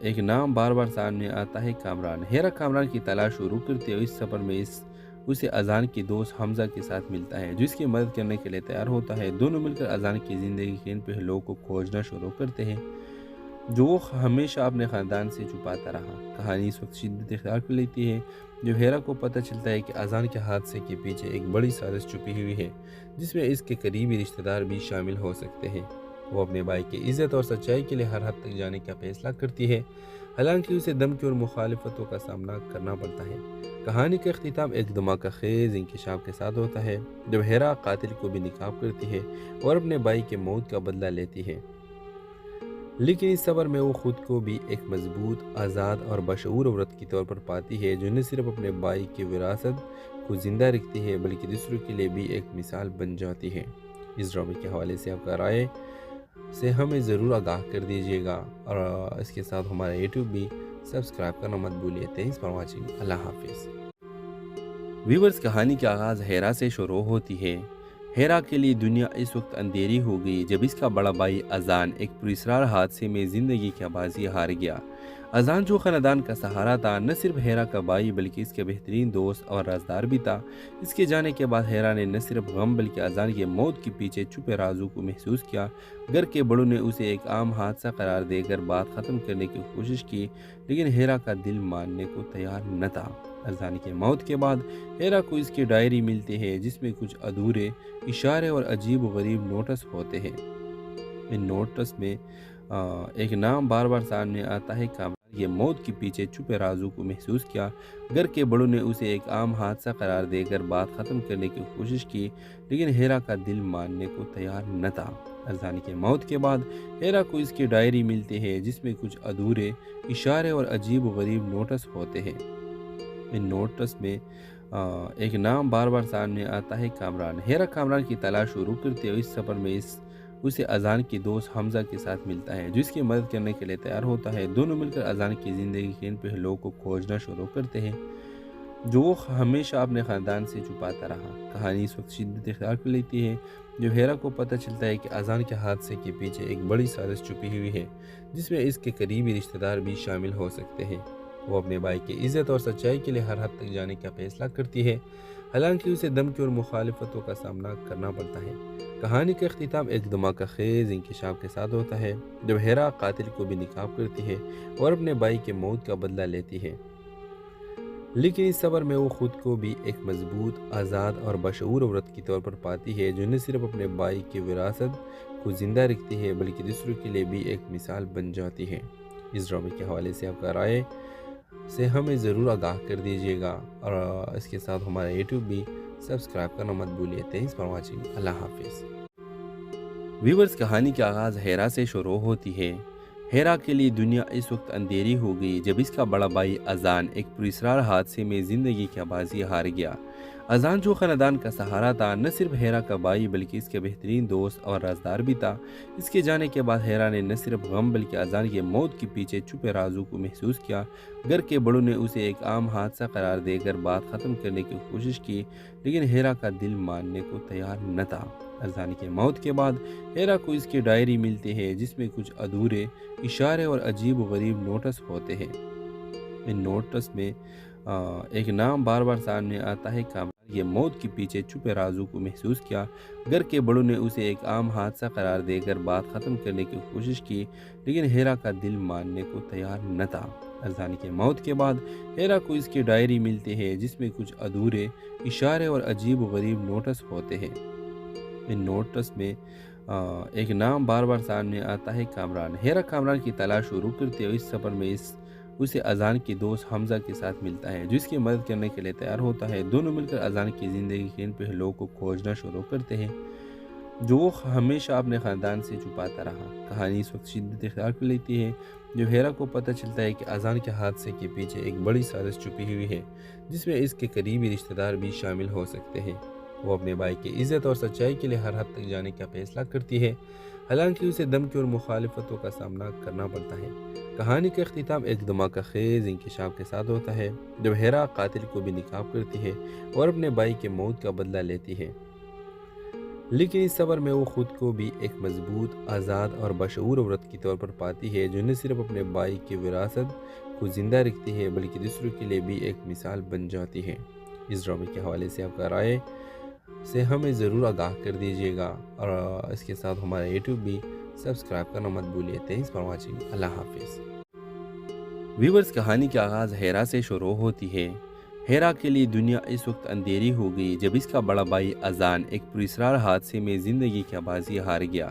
ایک نام بار بار سامنے آتا ہے، کامران۔ ہیرا کامران کی تلاش شروع کرتے ہوئے اس سفر میں اسے اذان کی دوست حمزہ کے ساتھ ملتا ہے جو اس کی مدد کرنے کے لیے تیار ہوتا ہے۔ دونوں مل کر اذان کی زندگی کے ان پہلوؤں کو کھوجنا شروع کرتے ہیں جو وہ ہمیشہ اپنے خاندان سے چھپاتا رہا۔ کہانی اس وقت شدت اختیار کر لیتی ہے جب ہیرا کو پتہ چلتا ہے کہ اذان کے حادثے کے پیچھے ایک بڑی سازش چھپی ہوئی ہے جس میں اس کے قریبی رشتہ دار بھی شامل ہو سکتے ہیں۔ وہ اپنے بھائی کی عزت اور سچائی کے لیے ہر حد تک جانے کا فیصلہ کرتی ہے، حالانکہ اسے دھمکی اور مخالفتوں کا سامنا کرنا پڑتا ہے۔ کہانی کا اختتام ایک دھماکہ خیز انکشاف کے ساتھ ہوتا ہے جب ہیرا قاتل کو بھی نکاب کرتی ہے اور اپنے بھائی کے موت کا بدلہ لیتی ہے، لیکن اس سفر میں وہ خود کو بھی ایک مضبوط، آزاد اور بشعور عورت کی طور پر پاتی ہے جو نہ صرف اپنے بھائی کی وراثت کو زندہ رکھتی ہے بلکہ دوسروں کے لیے بھی ایک مثال بن جاتی ہے۔ اس ڈرامے کے حوالے سے آپ کا رائے سے ہمیں ضرور آگاہ کر دیجیے گا، اور اس کے ساتھ ہمارا یوٹیوب بھی سبسکرائب کرنا مت بھولیے۔ Thanks for watching. اللہ حافظ۔ ویورز، کہانی کا آغاز ہیرا سے شروع ہوتی ہے۔ ہیرا کے لیے دنیا اس وقت اندھیری ہو گئی جب اس کا بڑا بھائی اذان ایک پراسرار حادثے میں زندگی کی بازی ہار گیا۔ اذان جو خاندان کا سہارا تھا نہ صرف ہیرا کا بھائی بلکہ اس کے بہترین دوست اور رازدار بھی تھا۔ اس کے جانے کے بعد ہیرا نے نہ صرف غم بلکہ اذان کی موت کے پیچھے چھپے رازوں کو محسوس کیا۔ گھر کے بڑوں نے اسے ایک عام حادثہ قرار دے کر بات ختم کرنے کی کوشش کی، لیکن ہیرا کا دل ماننے کو تیار نہ تھا۔ اذان کی موت کے بعد ہیرا کو اس کی ڈائری ملتی ہے جس میں کچھ ادھورے اشارے اور عجیب و غریب نوٹس ہوتے ہیں۔ ان نوٹس میں ایک نام بار بار سامنے آتا ہے، کامران۔ یہ موت کے پیچھے چھپے رازوں کو محسوس کیا۔ گھر کے بڑوں نے اسے ایک عام حادثہ قرار دے کر بات ختم کرنے کی کوشش کی، لیکن ہیرا کا دل ماننے کو تیار نہ تھا۔ اذان کی موت کے بعد ہیرا کو اس کی ڈائری ملتی ہے جس میں کچھ ادھورے اشارے اور عجیب و غریب نوٹس ہوتے ہیں۔ ان نوٹس میں ایک نام بار بار سامنے آتا ہے، کامران۔ ہیرا کامران کی تلاش شروع کرتے ہوئے اس سفر میں اسے اذان کی دوست حمزہ کے ساتھ ملتا ہے جو اس کی مدد کرنے کے لیے تیار ہوتا ہے۔ دونوں مل کر اذان کی زندگی کے ان پہلوؤں کو کھوجنا شروع کرتے ہیں جو وہ ہمیشہ اپنے خاندان سے چھپاتا رہا۔ کہانی اس وقت شدت اختیار کر لیتی ہے جو ہیرا کو پتہ چلتا ہے کہ اذان کے حادثے کے پیچھے ایک بڑی سازش چھپی ہوئی ہے جس میں اس کے قریبی رشتہ دار بھی شامل ہو سکتے ہیں۔ وہ اپنے بھائی کی عزت اور سچائی کے لیے ہر حد تک جانے کا فیصلہ کرتی ہے، حالانکہ اسے دھمکی اور مخالفتوں کا سامنا کرنا پڑتا ہے۔ کہانی کا اختتام ایک دھماکہ خیز انکشاف کے ساتھ ہوتا ہے جب ہیرا قاتل کو بھی نقاب کرتی ہے اور اپنے بھائی کے موت کا بدلہ لیتی ہے، لیکن اس صبر میں وہ خود کو بھی ایک مضبوط، آزاد اور بشعور عورت کی طور پر پاتی ہے جو نہ صرف اپنے بھائی کی وراثت کو زندہ رکھتی ہے بلکہ دوسروں کے لیے بھی ایک مثال بن جاتی ہے۔ اس ڈرامے کے حوالے سے آپ کا رائے سے ہمیں ضرور آگاہ کر دیجیے گا، اور اس کے ساتھ ہمارا یوٹیوب بھی سبسکرائب کرنا مت بھولیے۔ Thanks for watching. اللہ حافظ۔ ویورز، کہانی کا آغاز ہیرا سے شروع ہوتی ہے۔ ہیرا کے لیے دنیا اس وقت اندھیری ہو گئی جب اس کا بڑا بھائی اذان ایک پراسرار حادثے میں زندگی کی بازی ہار گیا۔ اذان جو خاندان کا سہارا تھا نہ صرف ہیرا کا بھائی بلکہ اس کے بہترین دوست اور رازدار بھی تھا۔ اس کے جانے کے بعد ہیرا نے نہ صرف غم بلکہ اذان کی موت کے پیچھے چھپے رازوں کو محسوس کیا۔ گھر کے بڑوں نے اسے ایک عام حادثہ قرار دے کر بات ختم کرنے کی کوشش کی، لیکن ہیرا کا دل ماننے کو تیار نہ تھا۔ اذان کی موت کے بعد ہیرا کو اس کی ڈائری ملتی ہے جس میں کچھ ادھورے اشارے اور عجیب و غریب نوٹس ہوتے ہیں۔ ان نوٹس میں ایک نام بار بار سامنے آتا ہے، کامران۔ یہ موت کے پیچھے چھپے رازوں کو محسوس کیا۔ گھر کے بڑوں نے اسے ایک عام حادثہ قرار دے کر بات ختم کرنے کی کوشش کی، لیکن ہیرا کا دل ماننے کو تیار نہ تھا۔ اذان کی موت کے بعد ہیرا کو اس کی ڈائری ملتی ہے جس میں کچھ ادھورے اشارے اور عجیب و غریب نوٹس ہوتے ہیں۔ ان نوٹس میں ایک نام بار بار سامنے آتا ہے، کامران۔ ہیرا کامران کی تلاش شروع کرتے ہوئے اس سفر میں اسے اذان کی دوست حمزہ کے ساتھ ملتا ہے جو اس کی مدد کرنے کے لیے تیار ہوتا ہے۔ دونوں مل کر اذان کی زندگی کے ان پہلوؤں کو کھوجنا شروع کرتے ہیں جو وہ ہمیشہ اپنے خاندان سے چھپاتا رہا۔ کہانی اس وقت شدت اختیار کر لیتی ہے جو ہیرا کو پتہ چلتا ہے کہ اذان کے حادثے کے پیچھے ایک بڑی سازش چھپی ہوئی ہے جس میں اس کے قریبی رشتہ دار بھی شامل ہو سکتے ہیں۔ وہ اپنے بھائی کی عزت اور سچائی کے لیے ہر حد تک جانے کا فیصلہ کرتی ہے، حالانکہ اسے دھمکی اور مخالفتوں کا سامنا کرنا پڑتا ہے۔ کہانی کا اختتام ایک دھماکہ خیز انکشاف کے ساتھ ہوتا ہے جب ہیرا قاتل کو بھی نقاب کرتی ہے اور اپنے بھائی کے موت کا بدلہ لیتی ہے، لیکن اس صبر میں وہ خود کو بھی ایک مضبوط، آزاد اور بشعور عورت کی طور پر پاتی ہے جو نہ صرف اپنے بھائی کی وراثت کو زندہ رکھتی ہے بلکہ دوسروں کے لیے بھی ایک مثال بن جاتی ہے۔ اس ڈرامے کے حوالے سے آپ کا رائے سے ہمیں ضرور آگاہ کر دیجیے گا، اور اس کے ساتھ ہمارا یوٹیوب بھی سبسکرائب کرنا مت بھولیے۔ Thanks for watching. اللہ حافظ۔ ویورز، کہانی کا آغاز ہیرا سے شروع ہوتی ہے۔ ہیرا کے لیے دنیا اس وقت اندھیری ہو گئی جب اس کا بڑا بھائی اذان ایک پراسرار حادثے میں زندگی کی بازی ہار گیا۔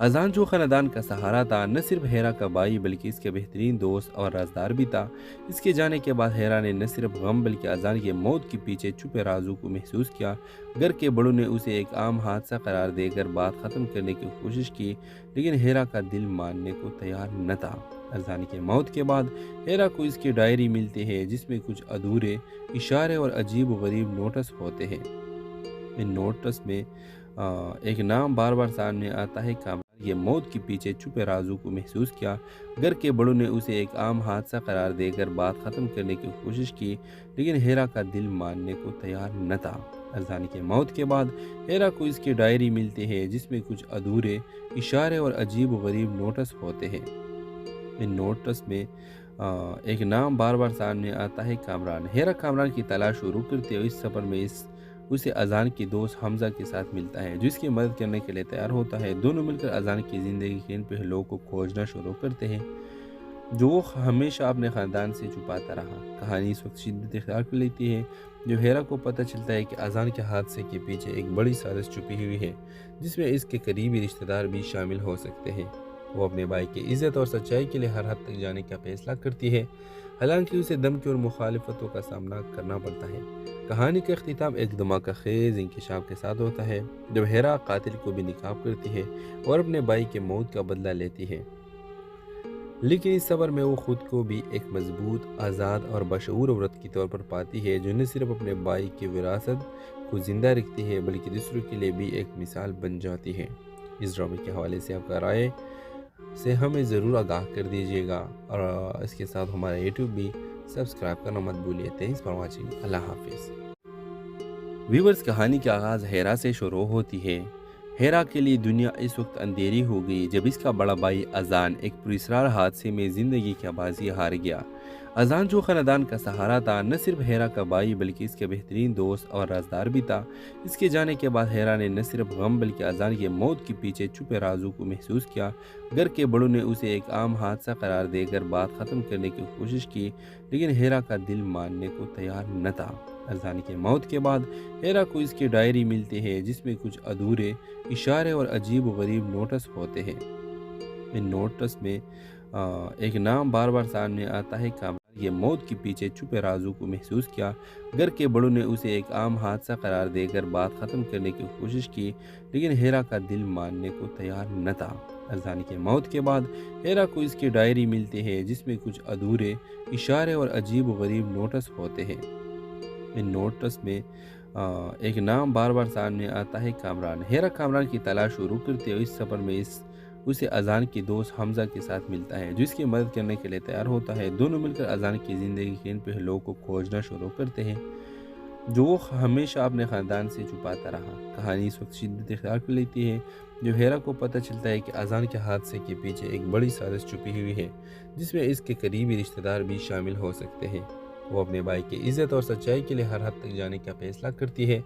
اذان جو خاندان کا سہارا تھا نہ صرف ہیرا کا بھائی بلکہ اس کے بہترین دوست اور رازدار بھی تھا۔ اس کے جانے کے بعد ہیرا نے نہ صرف غم بلکہ اذان کی موت کے پیچھے چھپے رازوں کو محسوس کیا۔ گھر کے بڑوں نے اسے ایک عام حادثہ قرار دے کر بات ختم کرنے کی کوشش کی، لیکن ہیرا کا دل ماننے کو تیار نہ تھا۔ اذان کی موت کے بعد ہیرا کو اس کی ڈائری ملتی ہے جس میں کچھ ادھورے اشارے اور عجیب و غریب نوٹس ہوتے ہیں۔ ان نوٹس میں ایک نام بار بار سامنے آتا ہے، کامران۔ یہ موت کے پیچھے چھپے رازوں کو محسوس کیا۔ گھر کے بڑوں نے اسے ایک عام حادثہ قرار دے کر بات ختم کرنے کی کوشش کی، لیکن ہیرا کا دل ماننے کو تیار نہ تھا۔ اذان کی موت کے بعد ہیرا کو اس کی ڈائری ملتی ہے جس میں کچھ ادھورے اشارے اور عجیب و غریب نوٹس ہوتے ہیں۔ ان نوٹس میں ایک نام بار بار سامنے آتا ہے، کامران۔ ہیرا کامران کی تلاش شروع کرتے ہوئے اس سفر میں اسے اذان کے دوست حمزہ کے ساتھ ملتا ہے، جو اس کی مدد کرنے کے لیے تیار ہوتا ہے۔ دونوں مل کر اذان کی زندگی کے ان پہلوؤں کو کھوجنا شروع کرتے ہیں جو وہ ہمیشہ اپنے خاندان سے چھپاتا رہا۔ کہانی اس وقت شدت اختیار کر لیتی ہے جب ہیرا کو پتہ چلتا ہے کہ اذان کے حادثے کے پیچھے ایک بڑی سازش چھپی ہوئی ہے، جس میں اس کے قریبی رشتہ دار بھی شامل ہو سکتے ہیں۔ وہ اپنے بھائی کی عزت اور سچائی کے لیے ہر حد تک جانے کا فیصلہ کرتی ہے، حالانکہ اسے دھمکی اور مخالفتوں کا سامنا کرنا پڑتا ہے۔ کہانی کا اختتام ایک دھماکہ خیز انکشاف کے ساتھ ہوتا ہے جب ہیرا قاتل کو بھی نقاب کرتی ہے اور اپنے بھائی کے موت کا بدلہ لیتی ہے، لیکن اس سفر میں وہ خود کو بھی ایک مضبوط، آزاد اور بشعور عورت کے طور پر پاتی ہے، جو نہ صرف اپنے بھائی کی وراثت کو زندہ رکھتی ہے بلکہ دوسروں کے لیے بھی ایک مثال بن جاتی ہے۔ اس ڈرامے کے حوالے سے آپ کا رائے سے ہمیں ضرور آگاہ کر دیجیے گا، اور اس کے ساتھ ہمارا یوٹیوب بھی سبسکرائب کرنا مت بھولیے۔ Thanks for watching. اللہ حافظ۔ ویورز، کہانی کا آغاز ہیرا سے شروع ہوتی ہے۔ ہیرا کے لیے دنیا اس وقت اندھیری ہو گئی جب اس کا بڑا بھائی اذان ایک پراسرار حادثے میں زندگی کی بازی ہار گیا۔ اذان، جو خاندان کا سہارا تھا، نہ صرف ہیرا کا بھائی بلکہ اس کے بہترین دوست اور رازدار بھی تھا۔ اس کے جانے کے بعد ہیرا نے نہ صرف غم بلکہ اذان کی موت کے پیچھے چھپے رازوں کو محسوس کیا۔ گھر کے بڑوں نے اسے ایک عام حادثہ قرار دے کر بات ختم کرنے کی کوشش کی، لیکن ہیرا کا دل ماننے کو تیار نہ تھا۔ اذان کی موت کے بعد ہیرا کو اس کی ڈائری ملتی ہے، جس میں کچھ ادھورے اشارے اور عجیب و غریب نوٹس ہوتے ہیں۔ ان نوٹس میں ایک نام بار بار سامنے آتا ہے، کامران۔ یہ موت کے پیچھے چھپے رازوں کو محسوس کیا۔ گھر کے بڑوں نے اسے ایک عام حادثہ قرار دے کر بات ختم کرنے کی کوشش کی، لیکن ہیرا کا دل ماننے کو تیار نہ تھا۔ اذان کی موت کے بعد ہیرا کو اس کی ڈائری ملتی ہے، جس میں کچھ ادھورے اشارے اور عجیب و غریب نوٹس ہوتے ہیں۔ ان نوٹس میں ایک نام بار بار سامنے آتا ہے، کامران۔ ہیرا کامران کی تلاش شروع کرتے ہوئے اس سفر میں اسے اذان کے دوست حمزہ کے ساتھ ملتا ہے، جو اس کی مدد کرنے کے لیے تیار ہوتا ہے۔ دونوں مل کر اذان کی زندگی کے ان پہلوؤں کو کھوجنا شروع کرتے ہیں جو وہ ہمیشہ اپنے خاندان سے چھپاتا رہا۔ کہانی اس وقت شدت اختیار کر لیتی ہے جب ہیرا کو پتہ چلتا ہے کہ اذان کے حادثے کے پیچھے ایک بڑی سازش چھپی ہوئی ہے، جس میں اس کے قریبی رشتہ دار بھی شامل ہو سکتے ہیں۔ وہ اپنے بھائی کی عزت اور سچائی کے لیے ہر حد تک جانے کا فیصلہ کرتی ہے،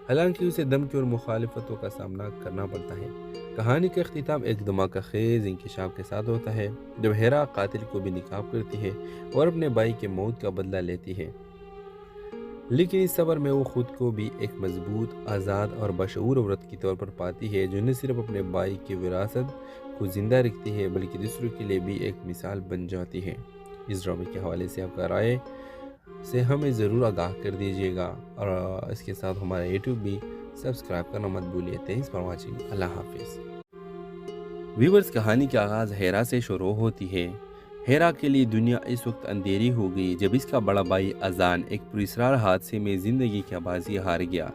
حالانکہ اسے دھمکی اور مخالفتوں کا سامنا کرنا پڑتا ہے۔ کہانی کا اختتام ایک دھماکہ خیز انکشاف کے ساتھ ہوتا ہے جب ہیرا قاتل کو بھی نقاب کرتی ہے اور اپنے بھائی کے موت کا بدلہ لیتی ہے، لیکن اس سفر میں وہ خود کو بھی ایک مضبوط، آزاد اور بشعور عورت کے طور پر پاتی ہے، جو نہ صرف اپنے بھائی کی وراثت کو زندہ رکھتی ہے بلکہ دوسروں کے لیے بھی ایک مثال بن جاتی ہے۔ اس ڈرامے کے حوالے سے آپ کا رائے سے ہمیں ضرور آگاہ کر دیجیے گا، اور اس کے ساتھ ہمارا یوٹیوب بھی سبسکرائب کرنا مت بھولیے۔ Thanks for watching. اللہ حافظ۔ ویورز، کہانی کا آغاز ہیرا سے شروع ہوتی ہے۔ ہیرا کے لیے دنیا اس وقت اندھیری ہو گئی جب اس کا بڑا بھائی اذان ایک پراسرار حادثے میں زندگی کی بازی ہار گیا۔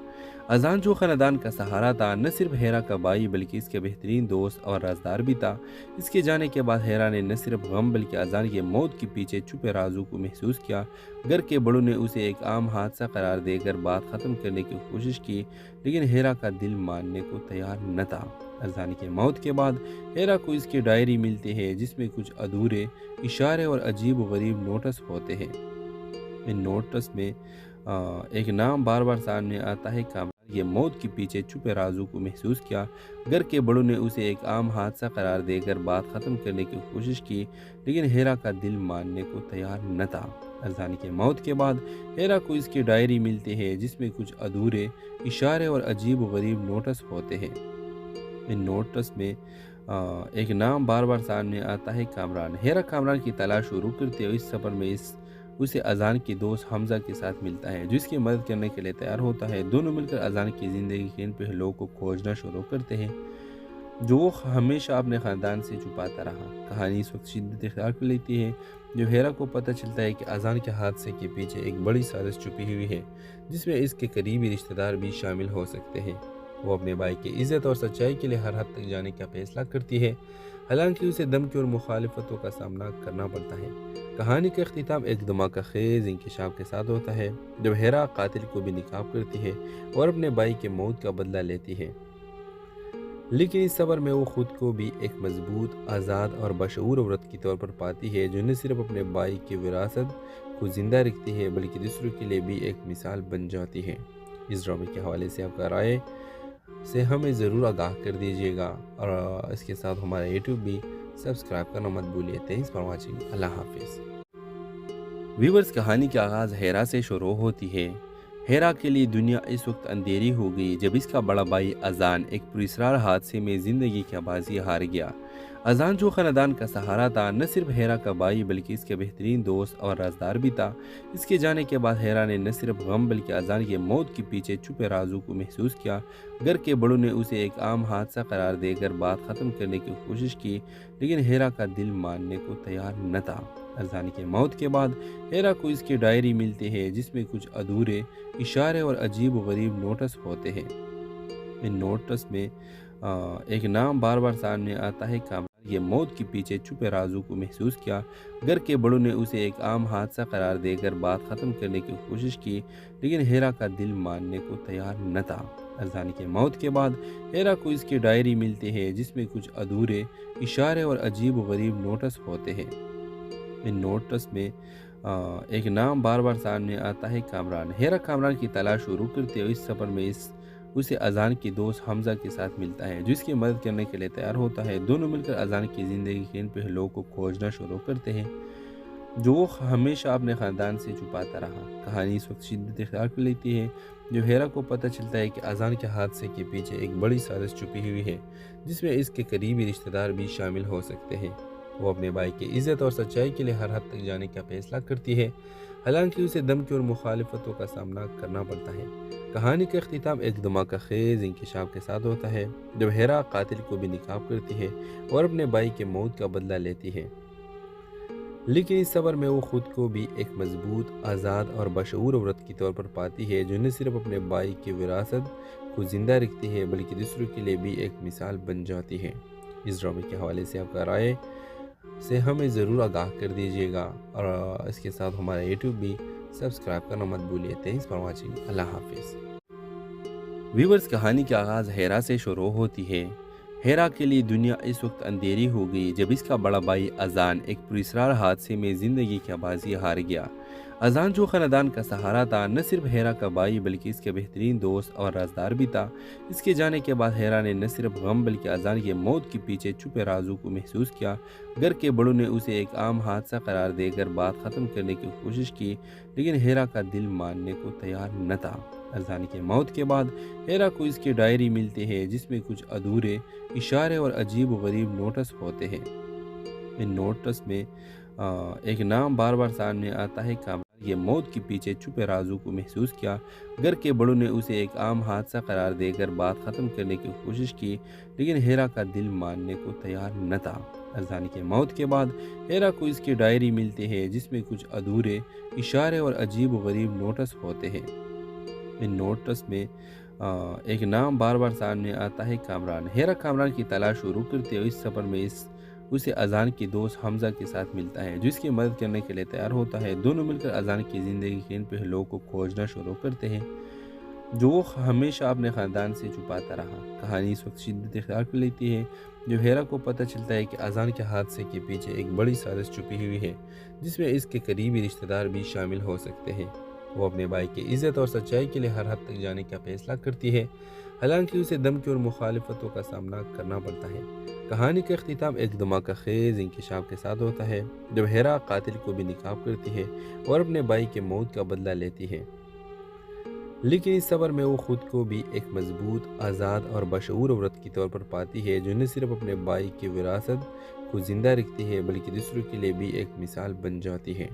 اذان، جو خاندان کا سہارا تھا، نہ صرف ہیرا کا بھائی بلکہ اس کے بہترین دوست اور رازدار بھی تھا۔ اس کے جانے کے بعد ہیرا نے نہ صرف غم بلکہ اذان کی موت کے پیچھے چھپے رازوں کو محسوس کیا۔ گھر کے بڑوں نے اسے ایک عام حادثہ قرار دے کر بات ختم کرنے کی کوشش کی، لیکن ہیرا کا دل ماننے کو تیار نہ تھا۔ اذان کی موت کے بعد ہیرا کو اس کی ڈائری ملتی ہے، جس میں کچھ ادھورے اشارے اور عجیب و غریب نوٹس ہوتے ہیں۔ ان نوٹس میں ایک نام بار بار سامنے آتا ہے، کامران۔ یہ موت کے پیچھے چھپے رازوں کو محسوس کیا۔ گھر کے بڑوں نے اسے ایک عام حادثہ قرار دے کر بات ختم کرنے کی کوشش کی، لیکن ہیرا کا دل ماننے کو تیار نہ تھا۔ اذان کی موت کے بعد ہیرا کو اس کی ڈائری ملتی ہے، جس میں کچھ ادھورے اشارے اور عجیب و غریب نوٹس ہوتے ہیں۔ ان نوٹس میں ایک نام بار بار سامنے آتا ہے، کامران۔ ہیرا کامران کی تلاش شروع کرتے ہوئے اس سفر میں اسے اذان کے دوست حمزہ کے ساتھ ملتا ہے، جو اس کی مدد کرنے کے لیے تیار ہوتا ہے۔ دونوں مل کر اذان کی زندگی کے ان پہلوؤں کو کھوجنا شروع کرتے ہیں جو وہ ہمیشہ اپنے خاندان سے چھپاتا رہا۔ کہانی اس وقت شدت اختیار کر لیتی ہے جب ہیرا کو پتہ چلتا ہے کہ اذان کے حادثے کے پیچھے ایک بڑی سازش چھپی ہوئی ہے، جس میں اس کے قریبی رشتہ دار بھی شامل ہو سکتے ہیں۔ وہ اپنے بھائی کی عزت اور سچائی کے لیے ہر حد تک جانے کا فیصلہ کرتی ہے، حالانکہ اسے دھمکی اور مخالفتوں کا سامنا کرنا پڑتا ہے۔ کہانی کا اختتام ایک دھماکہ خیز انکشاف کے ساتھ ہوتا ہے جب ہیرا قاتل کو بھی نقاب کرتی ہے اور اپنے بھائی کے موت کا بدلہ لیتی ہے، لیکن اس صبر میں وہ خود کو بھی ایک مضبوط، آزاد اور بشعور عورت کی طور پر پاتی ہے، جو نہ صرف اپنے بائی کی وراثت کو زندہ رکھتی ہے بلکہ دوسروں کے لیے بھی ایک مثال بن جاتی ہے۔ اس ڈرامے کے حوالے سے آپ کا رائے سے ہمیں ضرور آگاہ کر دیجیے گا، اور اس کے ساتھ ہمارا یوٹیوب بھی سبسکرائب کرنا مت بھولیے۔ Thanks for watching. اللہ حافظ۔ ویورز، کہانی کا آغاز ہیرا سے شروع ہوتی ہے۔ ہیرا کے لیے دنیا اس وقت اندھیری ہو گئی جب اس کا بڑا بھائی اذان ایک پراسرار حادثے میں زندگی کی بازی ہار گیا۔ اذان، جو خاندان کا سہارا تھا، نہ صرف ہیرا کا بھائی بلکہ اس کے بہترین دوست اور رازدار بھی تھا۔ اس کے جانے کے بعد ہیرا نے نہ صرف غم بلکہ اذان کی موت کے پیچھے چھپے رازوں کو محسوس کیا۔ گھر کے بڑوں نے اسے ایک عام حادثہ قرار دے کر بات ختم کرنے کی کوشش کی، لیکن ہیرا کا دل ماننے کو تیار نہ تھا۔ اذان کی موت کے بعد ہیرا کو اس کی ڈائری ملتی ہے جس میں کچھ ادھورے اشارے اور عجیب و غریب نوٹس ہوتے ہیں۔ ان نوٹس میں ایک نام بار بار سامنے آتا ہے، کامران۔ یہ موت کے پیچھے چھپے رازوں کو محسوس کیا۔ گھر کے بڑوں نے اسے ایک عام حادثہ قرار دے کر بات ختم کرنے کی کوشش کی، لیکن ہیرا کا دل ماننے کو تیار نہ تھا۔ اذان کی موت کے بعد ہیرا کو اس کی ڈائری ملتی ہے جس میں کچھ ادھورے اشارے اور عجیب و غریب نوٹس ہوتے ہیں۔ ان نوٹس میں ایک نام بار بار سامنے آتا ہے، کامران۔ ہیرا کامران کی تلاش شروع کرتے ہوئے اس سفر میں اسے اذان کی دوست حمزہ کے ساتھ ملتا ہے، جو اس کی مدد کرنے کے لیے تیار ہوتا ہے۔ دونوں مل کر اذان کی زندگی کے ان پہلوؤں کو کھوجنا شروع کرتے ہیں جو وہ ہمیشہ اپنے خاندان سے چھپاتا رہا۔ کہانی اس وقت شدت اختیار کر لیتی ہے جو ہیرا کو پتہ چلتا ہے کہ اذان کے حادثے کے پیچھے ایک بڑی سازش چھپی ہوئی ہے جس میں اس کے قریبی رشتہ دار بھی شامل ہو سکتے ہیں۔ وہ اپنے بھائی کی عزت اور سچائی کے لیے ہر حد تک جانے کا فیصلہ کرتی ہے، حالانکہ اسے دھمکی اور مخالفتوں کا سامنا کرنا پڑتا ہے۔ کہانی کا اختتام ایک دھماکہ خیز انکشاف کے ساتھ ہوتا ہے جب ہیرا قاتل کو بھی نقاب کرتی ہے اور اپنے بھائی کے موت کا بدلہ لیتی ہے، لیکن اس صبر میں وہ خود کو بھی ایک مضبوط، آزاد اور بشعور عورت کی طور پر پاتی ہے، جو نہ صرف اپنے بھائی کی وراثت کو زندہ رکھتی ہے بلکہ دوسروں کے لیے بھی ایک مثال بن جاتی ہے۔ اس ڈرامے کے حوالے سے آپ کا رائے سے ہمیں ضرور آگاہ کر دیجیے گا، اور اس کے ساتھ ہمارا یوٹیوب بھی سبسکرائب کرنا مت بھولیے۔ Thanks for watching. اللہ حافظ۔ ویورز، کہانی کا آغاز ہیرا سے شروع ہوتی ہے۔ ہیرا کے لیے دنیا اس وقت اندھیری ہو گئی جب اس کا بڑا بھائی اذان ایک پراسرار حادثے میں زندگی کی بازی ہار گیا۔ اذان، جو خاندان کا سہارا تھا، نہ صرف ہیرا کا بھائی بلکہ اس کے بہترین دوست اور رازدار بھی تھا۔ اس کے جانے کے بعد ہیرا نے نہ صرف غم بلکہ اذان کی موت کے پیچھے چھپے رازوں کو محسوس کیا۔ گھر کے بڑوں نے اسے ایک عام حادثہ قرار دے کر بات ختم کرنے کی کوشش کی، لیکن ہیرا کا دل ماننے کو تیار نہ تھا۔ اذان کی موت کے بعد ہیرا کو اس کی ڈائری ملتی ہے جس میں کچھ ادھورے اشارے اور عجیب و غریب نوٹس ہوتے ہیں۔ ان نوٹس میں ایک نام بار بار سامنے آتا ہے، کامران۔ یہ موت کے پیچھے چھپے رازوں کو محسوس کیا۔ گھر کے بڑوں نے اسے ایک عام حادثہ قرار دے کر بات ختم کرنے کی کوشش کی، لیکن ہیرا کا دل ماننے کو تیار نہ تھا۔ اذان کی موت کے بعد ہیرا کو اس کی ڈائری ملتی ہے جس میں کچھ ادھورے اشارے اور عجیب و غریب نوٹس ہوتے ہیں۔ ان نوٹس میں ایک نام بار بار سامنے آتا ہے، کامران۔ ہیرا کامران کی تلاش شروع کرتے ہوئے اس سفر میں اسے اذان کی دوست حمزہ کے ساتھ ملتا ہے، جو اس کی مدد کرنے کے لیے تیار ہوتا ہے۔ دونوں مل کر اذان کی زندگی کے ان پہلوؤں کو کھوجنا شروع کرتے ہیں جو وہ ہمیشہ اپنے خاندان سے چھپاتا رہا۔ کہانی اس وقت شدت اختیار کر لیتی ہے جو ہیرا کو پتہ چلتا ہے کہ اذان کے حادثے کے پیچھے ایک بڑی سازش چھپی ہوئی ہے جس میں اس کے قریبی رشتہ دار بھی شامل ہو سکتے ہیں۔ وہ اپنے بھائی کی عزت اور سچائی کے لیے ہر حد تک جانے کا فیصلہ کرتی ہے، حالانکہ اسے دھمکی اور مخالفتوں کا سامنا کرنا پڑتا ہے۔ کہانی کا اختتام ایک دھماکہ خیز انکشاف کے ساتھ ہوتا ہے جب ہیرا قاتل کو بھی نقاب کرتی ہے اور اپنے بھائی کے موت کا بدلہ لیتی ہے، لیکن اس صبر میں وہ خود کو بھی ایک مضبوط، آزاد اور بشعور عورت کی طور پر پاتی ہے، جو نہ صرف اپنے بھائی کی وراثت کو زندہ رکھتی ہے بلکہ دوسروں کے لیے بھی ایک مثال بن جاتی ہے۔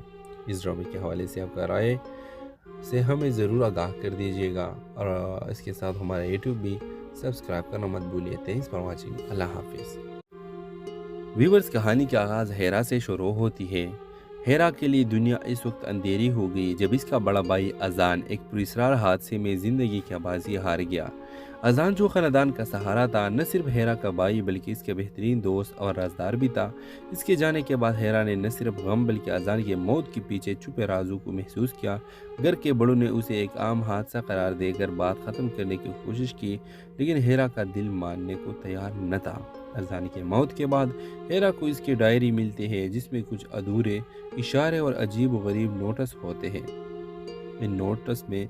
اس ڈرامے کے حوالے سے آپ کا رائے سے ہمیں ضرور آگاہ کر دیجیے گا، اور اس کے ساتھ ہمارا یوٹیوب بھی سبسکرائب کرنا مت بھولیے۔ Thanks for watching. اللہ حافظ۔ ویورز، کہانی کا آغاز ہیرا سے شروع ہوتی ہے۔ ہیرا کے لیے دنیا اس وقت اندھیری ہو گئی جب اس کا بڑا بھائی اذان ایک پراسرار حادثے میں زندگی کی بازی ہار گیا۔ اذان جو خاندان کا سہارا تھا، نہ صرف ہیرا کا بھائی بلکہ اس کے بہترین دوست اور رازدار بھی تھا۔ اس کے جانے کے بعد ہیرا نے نہ صرف غم بلکہ اذان کے موت کے پیچھے چھپے رازوں کو محسوس کیا۔ گھر کے بڑوں نے اسے ایک عام حادثہ قرار دے کر بات ختم کرنے کی کوشش کی، لیکن ہیرا کا دل ماننے کو تیار نہ تھا۔ اذان کے موت کے بعد ہیرا کو اس کی ڈائری ملتی ہے جس میں کچھ ادھورے اشارے اور عجیب و غریب نوٹس ہوتے ہیں۔ ان نوٹس میں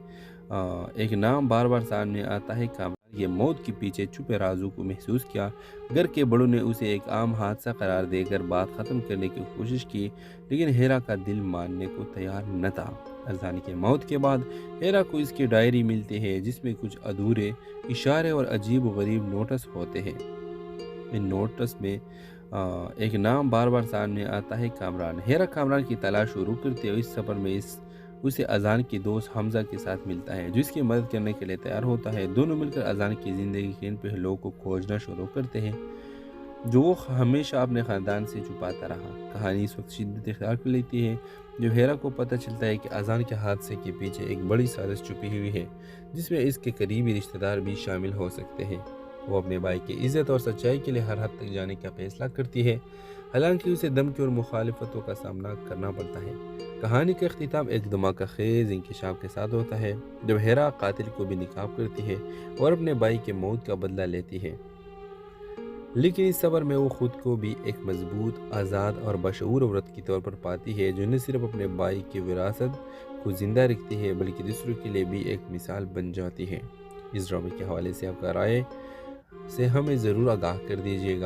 ایک نام بار بار سامنے آتا ہے، کامران یہ موت کے پیچھے چھپے رازوں کو محسوس کیا۔ گھر کے بڑوں نے اسے ایک عام حادثہ قرار دے کر بات ختم کرنے کی کوشش کی، لیکن ہیرا کا دل ماننے کو تیار نہ تھا۔ اذان کے موت کے بعد ہیرا کو اس کی ڈائری ملتی ہے جس میں کچھ ادھورے اشارے اور عجیب و غریب نوٹس ہوتے ہیں۔ ان نوٹس میں ایک نام بار بار سامنے آتا ہے، کامران۔ ہیرا کامران کی تلاش شروع کرتے ہوئے اس سفر میں اسے اذان کے دوست حمزہ کے ساتھ ملتا ہے جو اس کی مدد کرنے کے لیے تیار ہوتا ہے۔ دونوں مل کر اذان کی زندگی کے ان پہلوؤں کو کھوجنا شروع کرتے ہیں جو وہ ہمیشہ اپنے خاندان سے چھپاتا رہا۔ کہانی اس وقت شدت اختیار کر لیتی ہے جو ہیرا کو پتہ چلتا ہے کہ اذان کے حادثے کے پیچھے ایک بڑی سازش چھپی ہوئی ہے جس میں اس کے قریبی رشتہ دار بھی شامل ہو سکتے ہیں۔ وہ اپنے بھائی کی عزت اور سچائی کے لیے ہر حد تک جانے کا فیصلہ کرتی ہے، حالانکہ اسے دھمکی اور مخالفتوں کا سامنا کرنا پڑتا ہے۔ کہانی کا اختتام ایک دھماکہ خیز انکشاف کے ساتھ ہوتا ہے جب ہیرا قاتل کو بھی نقاب کرتی ہے اور اپنے بھائی کے موت کا بدلہ لیتی ہے، لیکن اس سفر میں وہ خود کو بھی ایک مضبوط، آزاد اور بشعور عورت کے طور پر پاتی ہے جو نہ صرف اپنے بھائی کی وراثت کو زندہ رکھتی ہے بلکہ دوسروں کے لیے بھی ایک مثال بن جاتی ہے۔ اس ڈرامے کے حوالے سے آپ کا رائے سے ہمیں ضرور آگاہ کر دیجیے گا۔